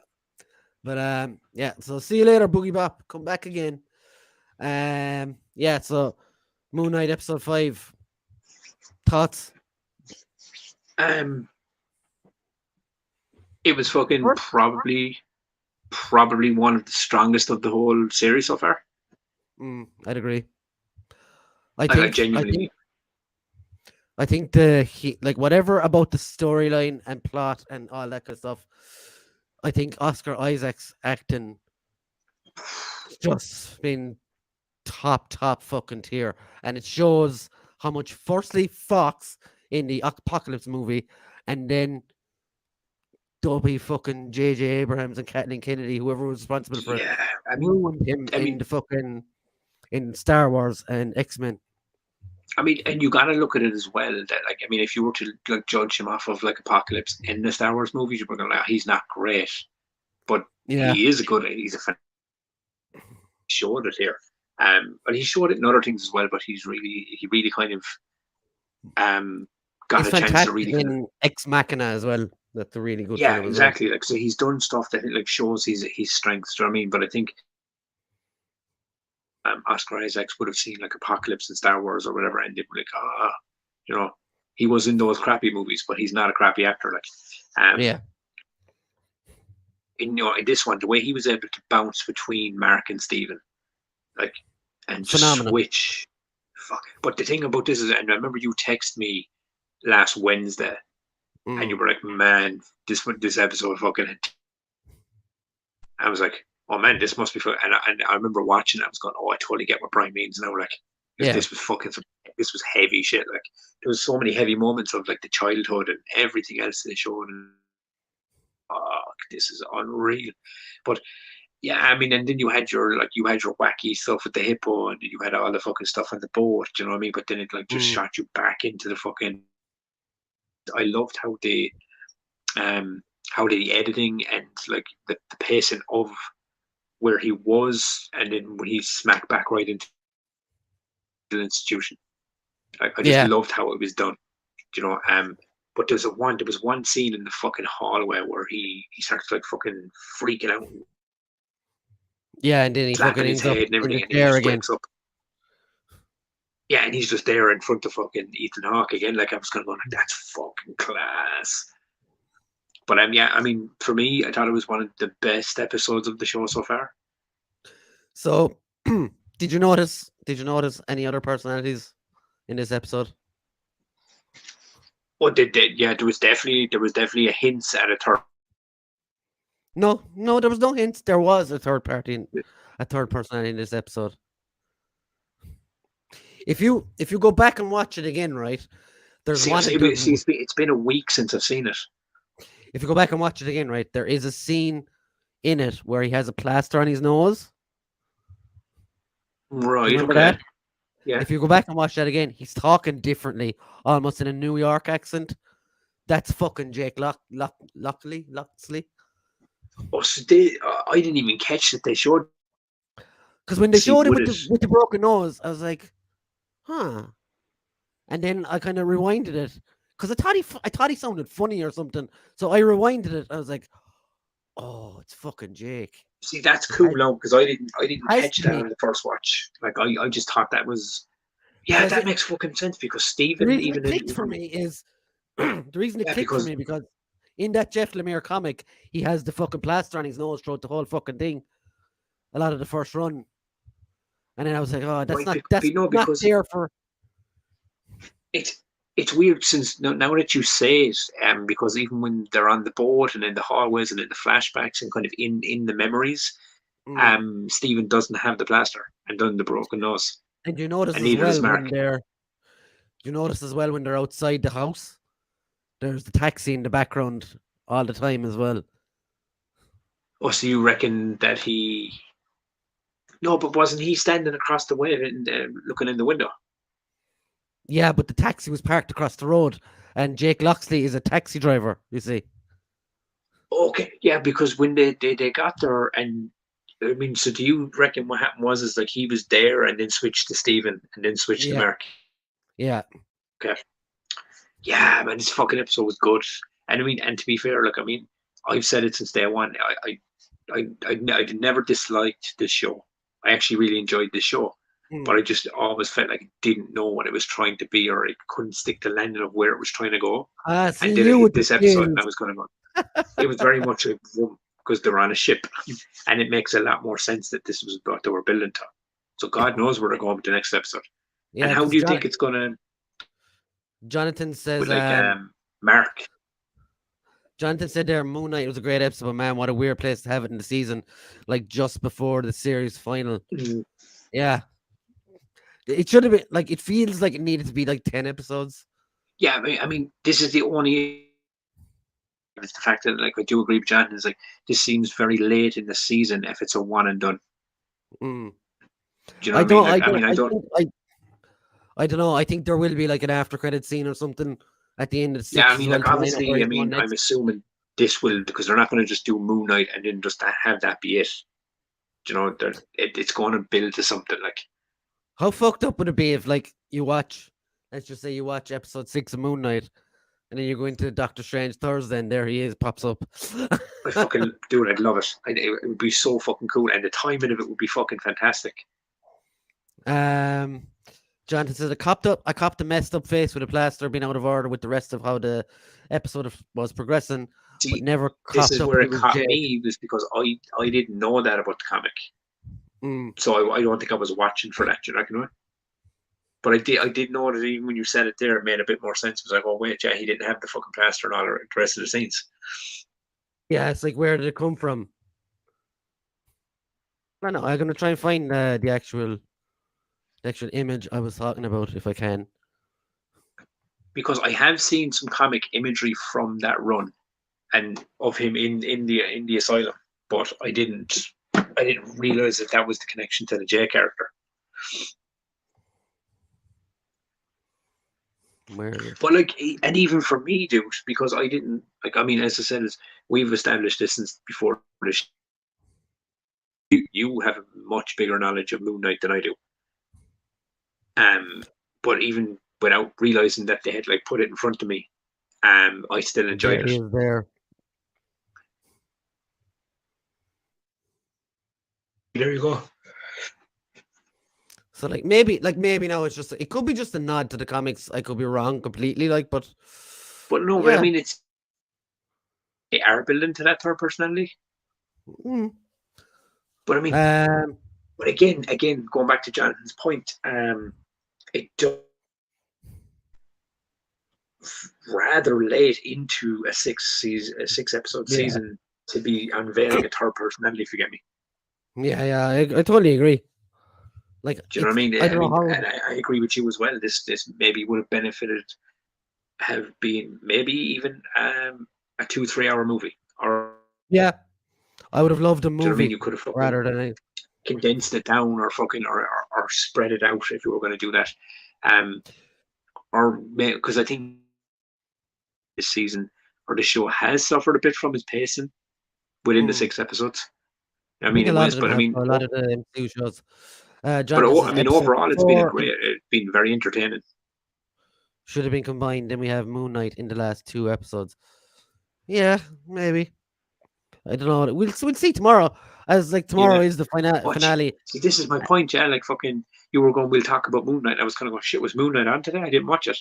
But yeah, so see you later, Boogie Bop. Come back again. Yeah, so Moon Knight episode 5. Thoughts? It was fucking probably one of the strongest of the whole series so far. I'd agree. I think like whatever about the storyline and plot and all that kind of stuff, I think Oscar Isaac's acting just been top fucking tier, and it shows how much firstly Fox in the Apocalypse movie, and then dopey fucking J.J. Abrams and Kathleen Kennedy, whoever was responsible for it, ruined him in the fucking in Star Wars and X-Men. I mean, and you gotta look at it as well that, like, I mean, if you were to like judge him off of like Apocalypse in the Star Wars movies, you're going like, he's not great, but he is he's a showed it here. But he showed it in other things as well. But he really kind of got he's a chance to really in Ex Machina as well. That's a really good. Yeah, exactly. Like, so he's done stuff that like shows his strengths. Do you know what I mean? But I think Oscar Isaacs would have seen like Apocalypse and Star Wars or whatever, and they'd be like, you know, he was in those crappy movies, but he's not a crappy actor. Like, yeah. In this one, the way he was able to bounce between Mark and Steven, like, and just switch. Fuck. But the thing about this is, and I remember you texted me last Wednesday, and you were like, "Man, this episode fucking." I was like, "Oh man, this must be fun." And I remember watching it. I was going, "Oh, I totally get what Brian means now." Like, this was heavy shit. Like, there was so many heavy moments of like the childhood and everything else they showed. And this is unreal. But yeah, I mean, and then you had your wacky stuff with the hippo, and you had all the fucking stuff on the boat. You know what I mean? But then it like just shot you back into the fucking. I loved how the editing and like the pacing of where he was, and then when he smacked back right into the institution. I just loved how it was done. You know, but there was one scene in the fucking hallway where he starts like fucking freaking out. Yeah, and then he fucking ends up in the chair again. Yeah, and he's just there in front of fucking Ethan Hawke again. Like, I was kind of going, like, that's fucking class. But yeah, I mean, for me, I thought it was one of the best episodes of the show so far. So, did you notice any other personalities in this episode? Oh, yeah, there was definitely a hint at a third. No, there was no hints. There was a third personality in this episode. If you go back and watch it again, right? It's been a week since I've seen it. If you go back and watch it again, right, there is a scene in it where he has a plaster on his nose. Right. Remember that? Yeah. If you go back and watch that again, he's talking differently, almost in a New York accent. That's fucking Jake Loxley. Oh, so I didn't even catch that they showed. Because when they showed it with the broken nose, I was like, huh. And then I kind of rewinded it because I thought he sounded funny or something. So I rewinded it. I was like, oh, it's fucking Jake. See, that's cool now because I didn't catch that on the first watch. Like, I just thought that was, yeah, that makes fucking sense because Steven the reason it clicked for me is the reason it clicked for me because in that Jeff Lemire comic, he has the fucking plaster on his nose throughout the whole fucking thing. A lot of the first run. And then I was like, oh, that's not there for. It's weird since now that you say it, because even when they're on the boat and in the hallways and in the flashbacks and kind of in the memories, Stephen doesn't have the plaster and done the broken nose, And you notice and as neither does well Mark. when they're outside the house, there's the taxi in the background all the time as well. Oh, so you reckon that he? No, but wasn't he standing across the way and looking in the window? Yeah, but the taxi was parked across the road, and Jake Loxley is a taxi driver. You see. Okay, yeah, because when they got there, and I mean, so do you reckon what happened was is like he was there and then switched to Stephen and then switched to Yeah, Mark? yeah, Okay, yeah, man, this fucking episode was good. And I mean, and to be fair, like I mean, I've said it since day one. I never disliked this show. I actually really enjoyed this show, but I just always felt like I didn't know what it was trying to be, or it couldn't stick the landing of where it was trying to go. see And then it you hit with the this episode, and I skills. was going to go. It was very much a because they're on a ship, and it makes a lot more sense that this was what they were building to. So God knows where they're going with the next episode. And Yeah, how because do you think it's going to Jonathan says, with like Mark? Jonathan said there, Moon Knight was a great episode, but man, what a weird place to have it in the season, like just before the series final. Mm. Yeah, it should have been like it feels like it needed to be like 10 episodes. Yeah, I mean, this is the only. It's the fact that, like, I do agree with Jonathan. Is like this seems very late in the season if it's a one and done. Mm. Do you know what I mean? Like, I mean, I don't. I don't know. I think there will be like an after credit scene or something at the end of the Yeah, I sixth as mean, well. like, To line up where obviously, I he's going mean, I'm next. assuming this will because they're not going to just do Moon Knight and then just have that be it. Do you know, it's going to build to something like. How fucked up would it be if like you watch, let's just say you watch episode 6 of Moon Knight, and then you go into Doctor Strange Thursday, and there he is, pops up. I fucking do it. I'd love it. It would be so fucking cool, and the timing of it would be fucking fantastic. Jonathan says, I copped a messed up face with a plaster being out of order with the rest of how the episode was progressing, but See, never this copped is up where he it was caught Jake. me was because I didn't know that about the comic, so I don't think I was watching for that. You know. But I did know that even when you said it there, it made a bit more sense. It was like, oh wait, yeah, he didn't have the fucking plaster and all the rest of the scenes. Yeah, it's like, where did it come from? I don't know. I'm gonna try and find the actual image I was talking about if I can. Because I have seen some comic imagery from that run and of him in the asylum, but I didn't realize that was the connection to the J character. Where is it? But like, and even for me, dude, because I didn't like. I mean, as I said, we've established this since before this. You have a much bigger knowledge of Moon Knight than I do. But even without realizing that they had like put it in front of me, I still enjoyed There he it. is there. There you go. So like maybe now it's just, it could be just a nod to the comics. I could be wrong completely, like, but no, but I mean, they are building to that third personality. Mm. But I mean, but again, going back to Jonathan's point, it does rather late into a six episode season to be unveiling a third personality. If you get me? Yeah, I totally agree. Like, do you know what I mean? I don't know how. And I agree with you as well. This maybe would have benefited, have been maybe even a 2-3 hour movie, or yeah, I would have loved a movie. Do you know what I mean? You could have rather than condensed it down, or fucking, or spread it out if you were going to do that. Or because I think this season or the show has suffered a bit from its pacing within the 6 episodes. I mean, it was, but I mean, a lot of the MCU shows. But I mean, overall, it's been very entertaining. Should have been combined. Then we have Moon Knight in the last 2 episodes. Yeah, maybe. I don't know. We'll see tomorrow. As like tomorrow is the finale. See, this is my point. Yeah, like fucking, you were going. We'll talk about Moon Knight. I was kind of going, shit. Was Moon Knight on today? I didn't watch it,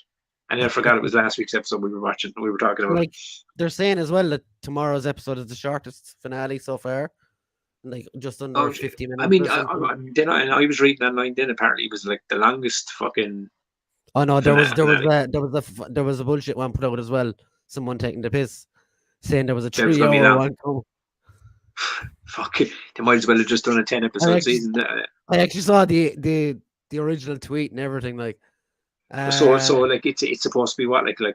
and then I forgot it was last week's episode we were watching. We were talking about. Like, they're saying as well that tomorrow's episode is the shortest finale so far. Like just under 50 minutes. I mean, I was reading online. Then apparently it was like the longest fucking. Oh no, there was a bullshit one put out as well. Someone taking the piss, saying there was a 3 hour one. Fuck it. They might as well have just done a 10 I episode actually, season. I actually saw the original tweet and everything. Like, So uh, like it's supposed to be what like they're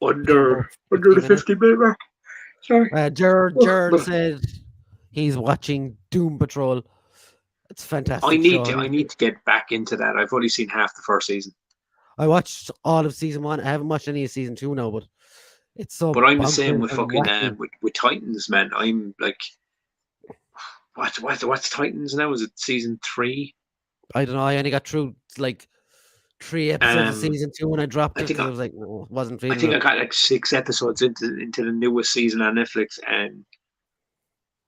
about under 50 the minutes. 50-minute mark. Sorry. Jared But said he's watching Doom Patrol. It's a I fantastic need show. to I need to get back into that. I've only seen half the first season. I watched all of season one. I haven't watched any of season two now, but it's so But I'm the same bonkers with and fucking wacky. with Titans, man. I'm like what's Titans now? Is it season 3? I don't know. I only got through like 3 episodes of Um season two and I dropped I it think because I was like, no, wasn't I feeling think it. I got like 6 episodes into the newest season on Netflix, and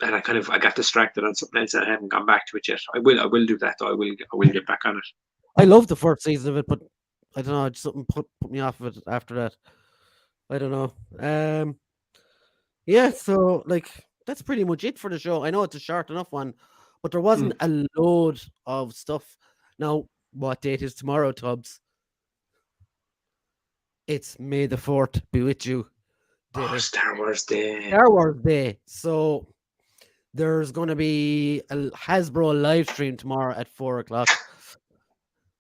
I got distracted on something else and I haven't gone back to it yet. I will do that though. I will get back on it. I love the first season of it, but I don't know. Just something put me off of it after that. I don't know. Yeah. So like that's pretty much it for the show. I know it's a short enough one, but there wasn't Mm. a load of stuff. Now, what date is tomorrow, Tubbs? It's May the 4th be with you Oh, day. Star Wars Day. Star Wars Day. So there's going to be a Hasbro live stream tomorrow at 4 o'clock.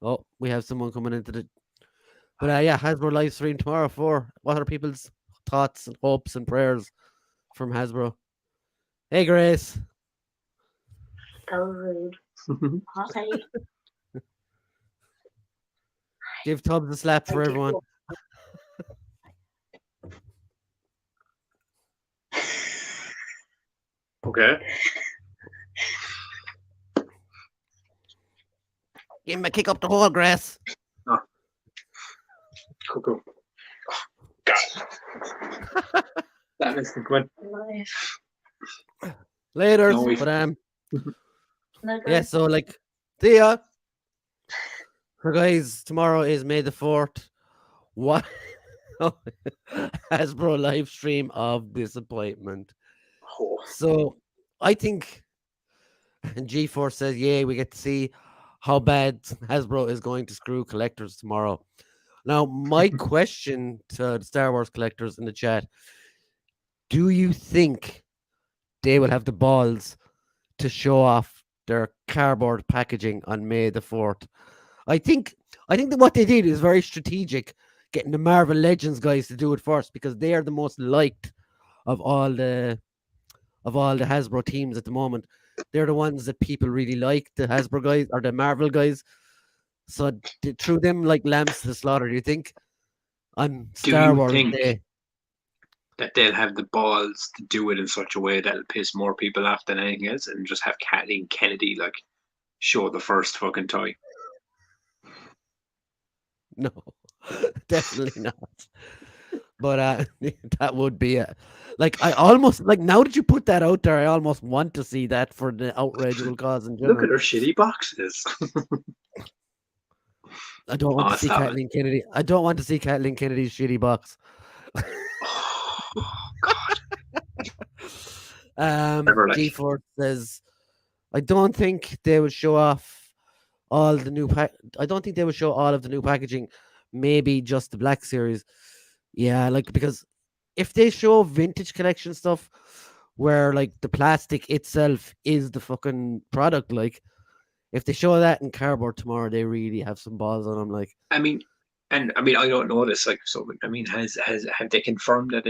Oh, we have someone coming into the. But yeah, Hasbro live stream tomorrow. What are people's thoughts and hopes and prayers from Hasbro? Hey, Grace. So rude. Hi. Give Tubbs a slap for Thank everyone. you. Okay. Give him a kick up the hole, Grace. Cool. God. That makes me good. Later. No, we- But No yeah, good. so like, see ya. So guys, tomorrow is May the 4th. What? Hasbro live stream of disappointment. Oh, So I think, and G4 says, "Yay, we get to see how bad Hasbro is going to screw collectors tomorrow." Now, my question to the Star Wars collectors in the chat: do you think they will have the balls to show off their cardboard packaging on May the 4th? I think that what they did is very strategic, getting the Marvel Legends guys to do it first because they are the most liked of all the Hasbro teams at the moment. They're the ones that people really like, the Hasbro guys or the Marvel guys. So threw them like lambs to the slaughter. Do you think on do Star you Wars think Day? that they'll have the balls to do it in such a way that'll piss more people off than anything else, and just have Kathleen Kennedy like show the first fucking toy? No, definitely not. But that would be it. Like I almost like now that you put that out there, I almost want to see that for the outrage it will cause in Look general. at her shitty boxes. I don't want to see stop it. Kathleen Kennedy. I don't want to see Kathleen Kennedy's shitty box. Oh, God. Never like. G4 says, I don't think they would show off all the new I don't think they would show all of the new packaging. Maybe just the Black Series. Yeah, like because if they show vintage collection stuff where like the plastic itself is the fucking product, like if they show that in cardboard tomorrow, they really have some balls on them. Like, I mean, I don't know this. Like, so I mean, have they confirmed that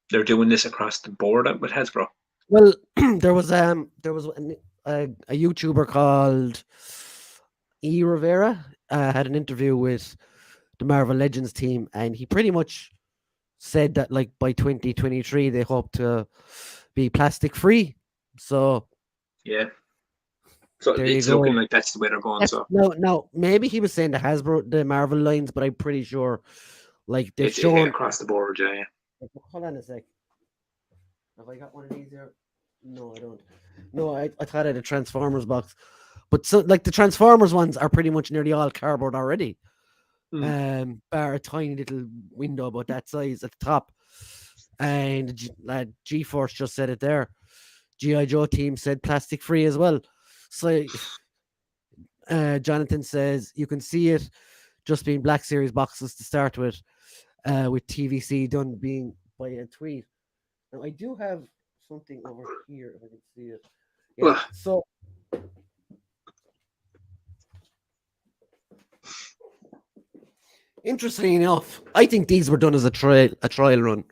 they're doing this across the board with Hasbro? well, there was a YouTuber called E Rivera had an interview with the Marvel Legends team, and he pretty much said that like by 2023 they hope to be plastic free. So Yeah. So there you it's go. looking like that's the way they're going. So No, maybe he was saying the Marvel lines, but I'm pretty sure like they've it's shown across the board. Yeah. Hold on a sec. Have I got one of these here? No, I don't. No, I thought I had a Transformers box. But so like the Transformers ones are pretty much nearly all cardboard already. Bar a tiny little window about that size at the top. And G-Force just said it there. G.I. Joe team said plastic free as well. So Jonathan says you can see it just being Black Series boxes to start with TVC done being by a tweet. Now I do have something over here if I can see it. Yeah. Well, So interestingly enough, I think these were done as a trial run.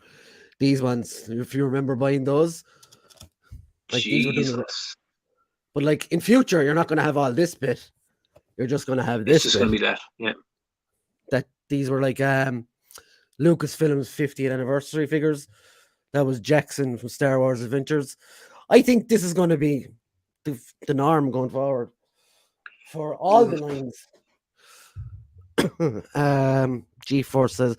These ones, if you remember buying those, like these were done as Jesus. but like in future, you're not going to have all this bit. You're just going to have It's this just bit. going to be that. Yeah. That these were like Lucasfilm's 50th anniversary figures. That was Jackson from Star Wars Adventures. I think this is going to be the norm going forward for all the lines. G4 says,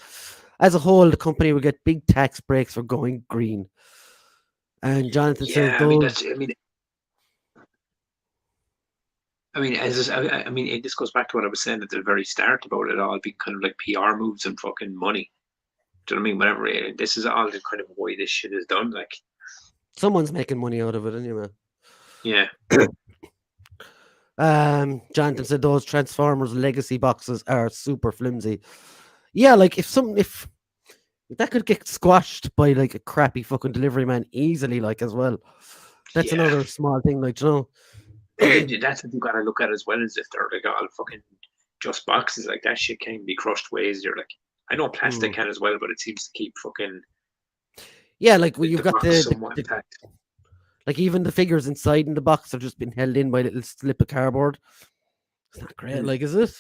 as a whole, the company will get big tax breaks for going green. And Jonathan says, Yeah, I mean that's. I mean, this goes back to what I was saying at the very start about it all being kind of like PR moves and fucking money. Do you know what I mean? Whatever. This is all the kind of why this shit is done. Like, someone's making money out of it anyway. Yeah. Jonathan said those Transformers legacy boxes are super flimsy. Yeah, like if that could get squashed by like a crappy fucking delivery man easily, like as well. That's another small thing, like, you know. That's what you gotta look at as well, as if they're like all fucking just boxes. Like that shit can be crushed way easier. Like I know plastic can as well, but it seems to keep fucking. Yeah, like well, you've got somewhat intact. Like even the figures inside in the box have just been held in by a little slip of cardboard. It's not great, like, is it?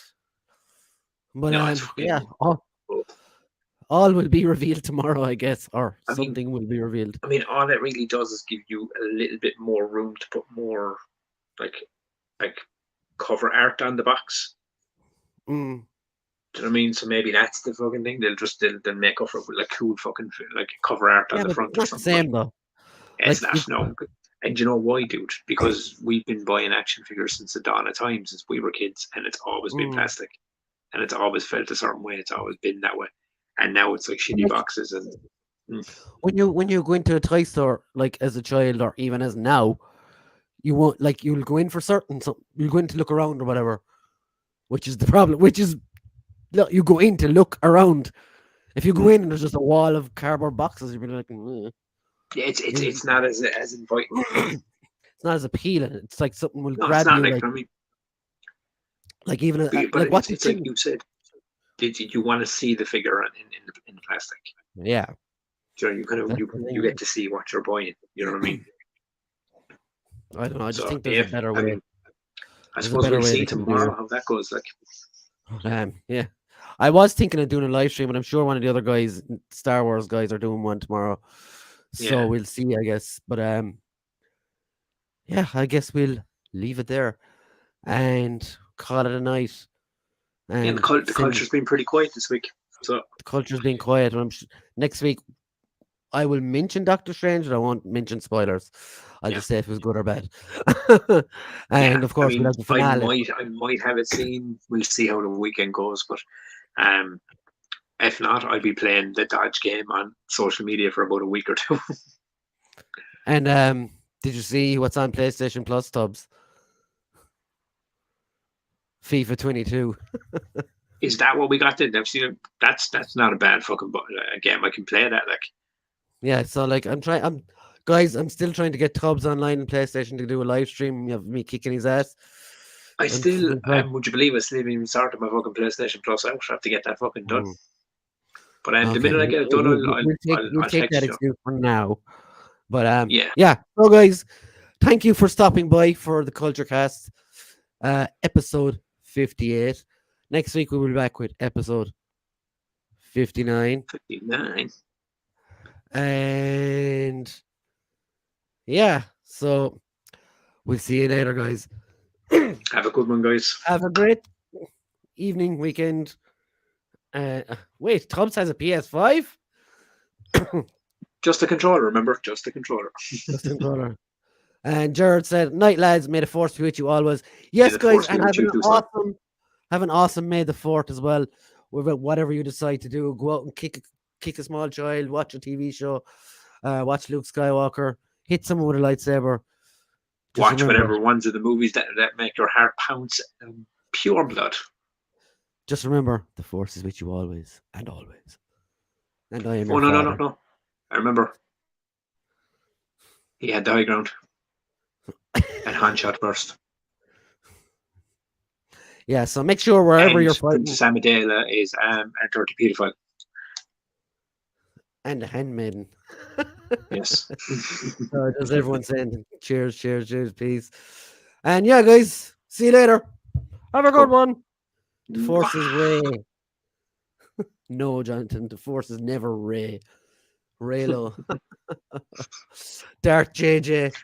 But no, yeah, all will be revealed tomorrow, I guess, or something will be revealed. I mean, all it really does is give you a little bit more room to put more, like cover art on the box. Do you know what I mean? So maybe that's the fucking thing. They'll make up for it with like cool fucking like cover art on the front or something. It's not the same though. It's not, no. And you know why, dude? Because we've been buying action figures since the dawn of time, since we were kids, and it's always been plastic, and it's always felt a certain way. It's always been that way, and now it's like shitty boxes. And when you go into a toy store, like as a child or even as now, you won't like you'll go in for certain, so you'll go in to look around or whatever, which is the problem. Which is you go in to look around. If you go in and there's just a wall of cardboard boxes, you'll be like. Yeah, it's not as inviting. It's not as appealing. It's like something will grab it's not you. Like, I mean, like even but like it's like you said. Did you want to see the figure in the plastic? Yeah. So you kind of you get to see what you're buying. You know what I mean? I don't know. I just think there's a better way. I mean, I suppose we'll see tomorrow how that goes. Like, yeah. I was thinking of doing a live stream, and I'm sure one of the other guys, Star Wars guys, are doing one tomorrow. So we'll see, I guess. But yeah, I guess we'll leave it there and call it a night. And the culture's been pretty quiet this week. So the culture's been quiet. Next week, I will mention Doctor Strange, but I won't mention spoilers. I'll just say if it was good or bad. And of course, we'll have the finale. I might have it seen. We'll see how the weekend goes, but if not, I'll be playing the Dodge game on social media for about a week or two. And did you see what's on PlayStation Plus, Tubbs? FIFA 22. Is that what we got then? I've seen it. That's not a bad fucking game. I can play that. Like, yeah. So like, I'm still trying to get Tubbs online in PlayStation to do a live stream. You have me kicking his ass. would you believe I still haven't even started my fucking PlayStation Plus out? I have to get that fucking done. But the minute I get it done, I'll take that excuse for now. But yeah. So guys, thank you for stopping by for the Culture Cast, episode 58. Next week we will be back with episode 59. 59. And yeah, so we'll see you later, guys. Have a good one, guys. Have a great evening, weekend. Wait, Tubbs has a PS5? Just a controller, remember? Just a controller. Just a controller. And Jared said, night, lads, may the force be with you always. Yes, guys, and have an awesome May the 4th as well. With whatever you decide to do, go out and kick a small child, watch a TV show, watch Luke Skywalker, hit someone with a lightsaber. Watch whatever ones of the movies that make your heart pounce pure blood. Just remember, the force is with you always and always. And I am no. I remember. He had the high ground. And Han shot first. Yeah, so make sure wherever And you're fighting. Princess Amidala is a dirty pedophile. And the handmaiden. Yes. Does everyone saying cheers, cheers, cheers, peace. And yeah, guys, see you later. Have a good one. The force is Ray. No, Jonathan, the force is never Ray. Raylo. Darth JJ.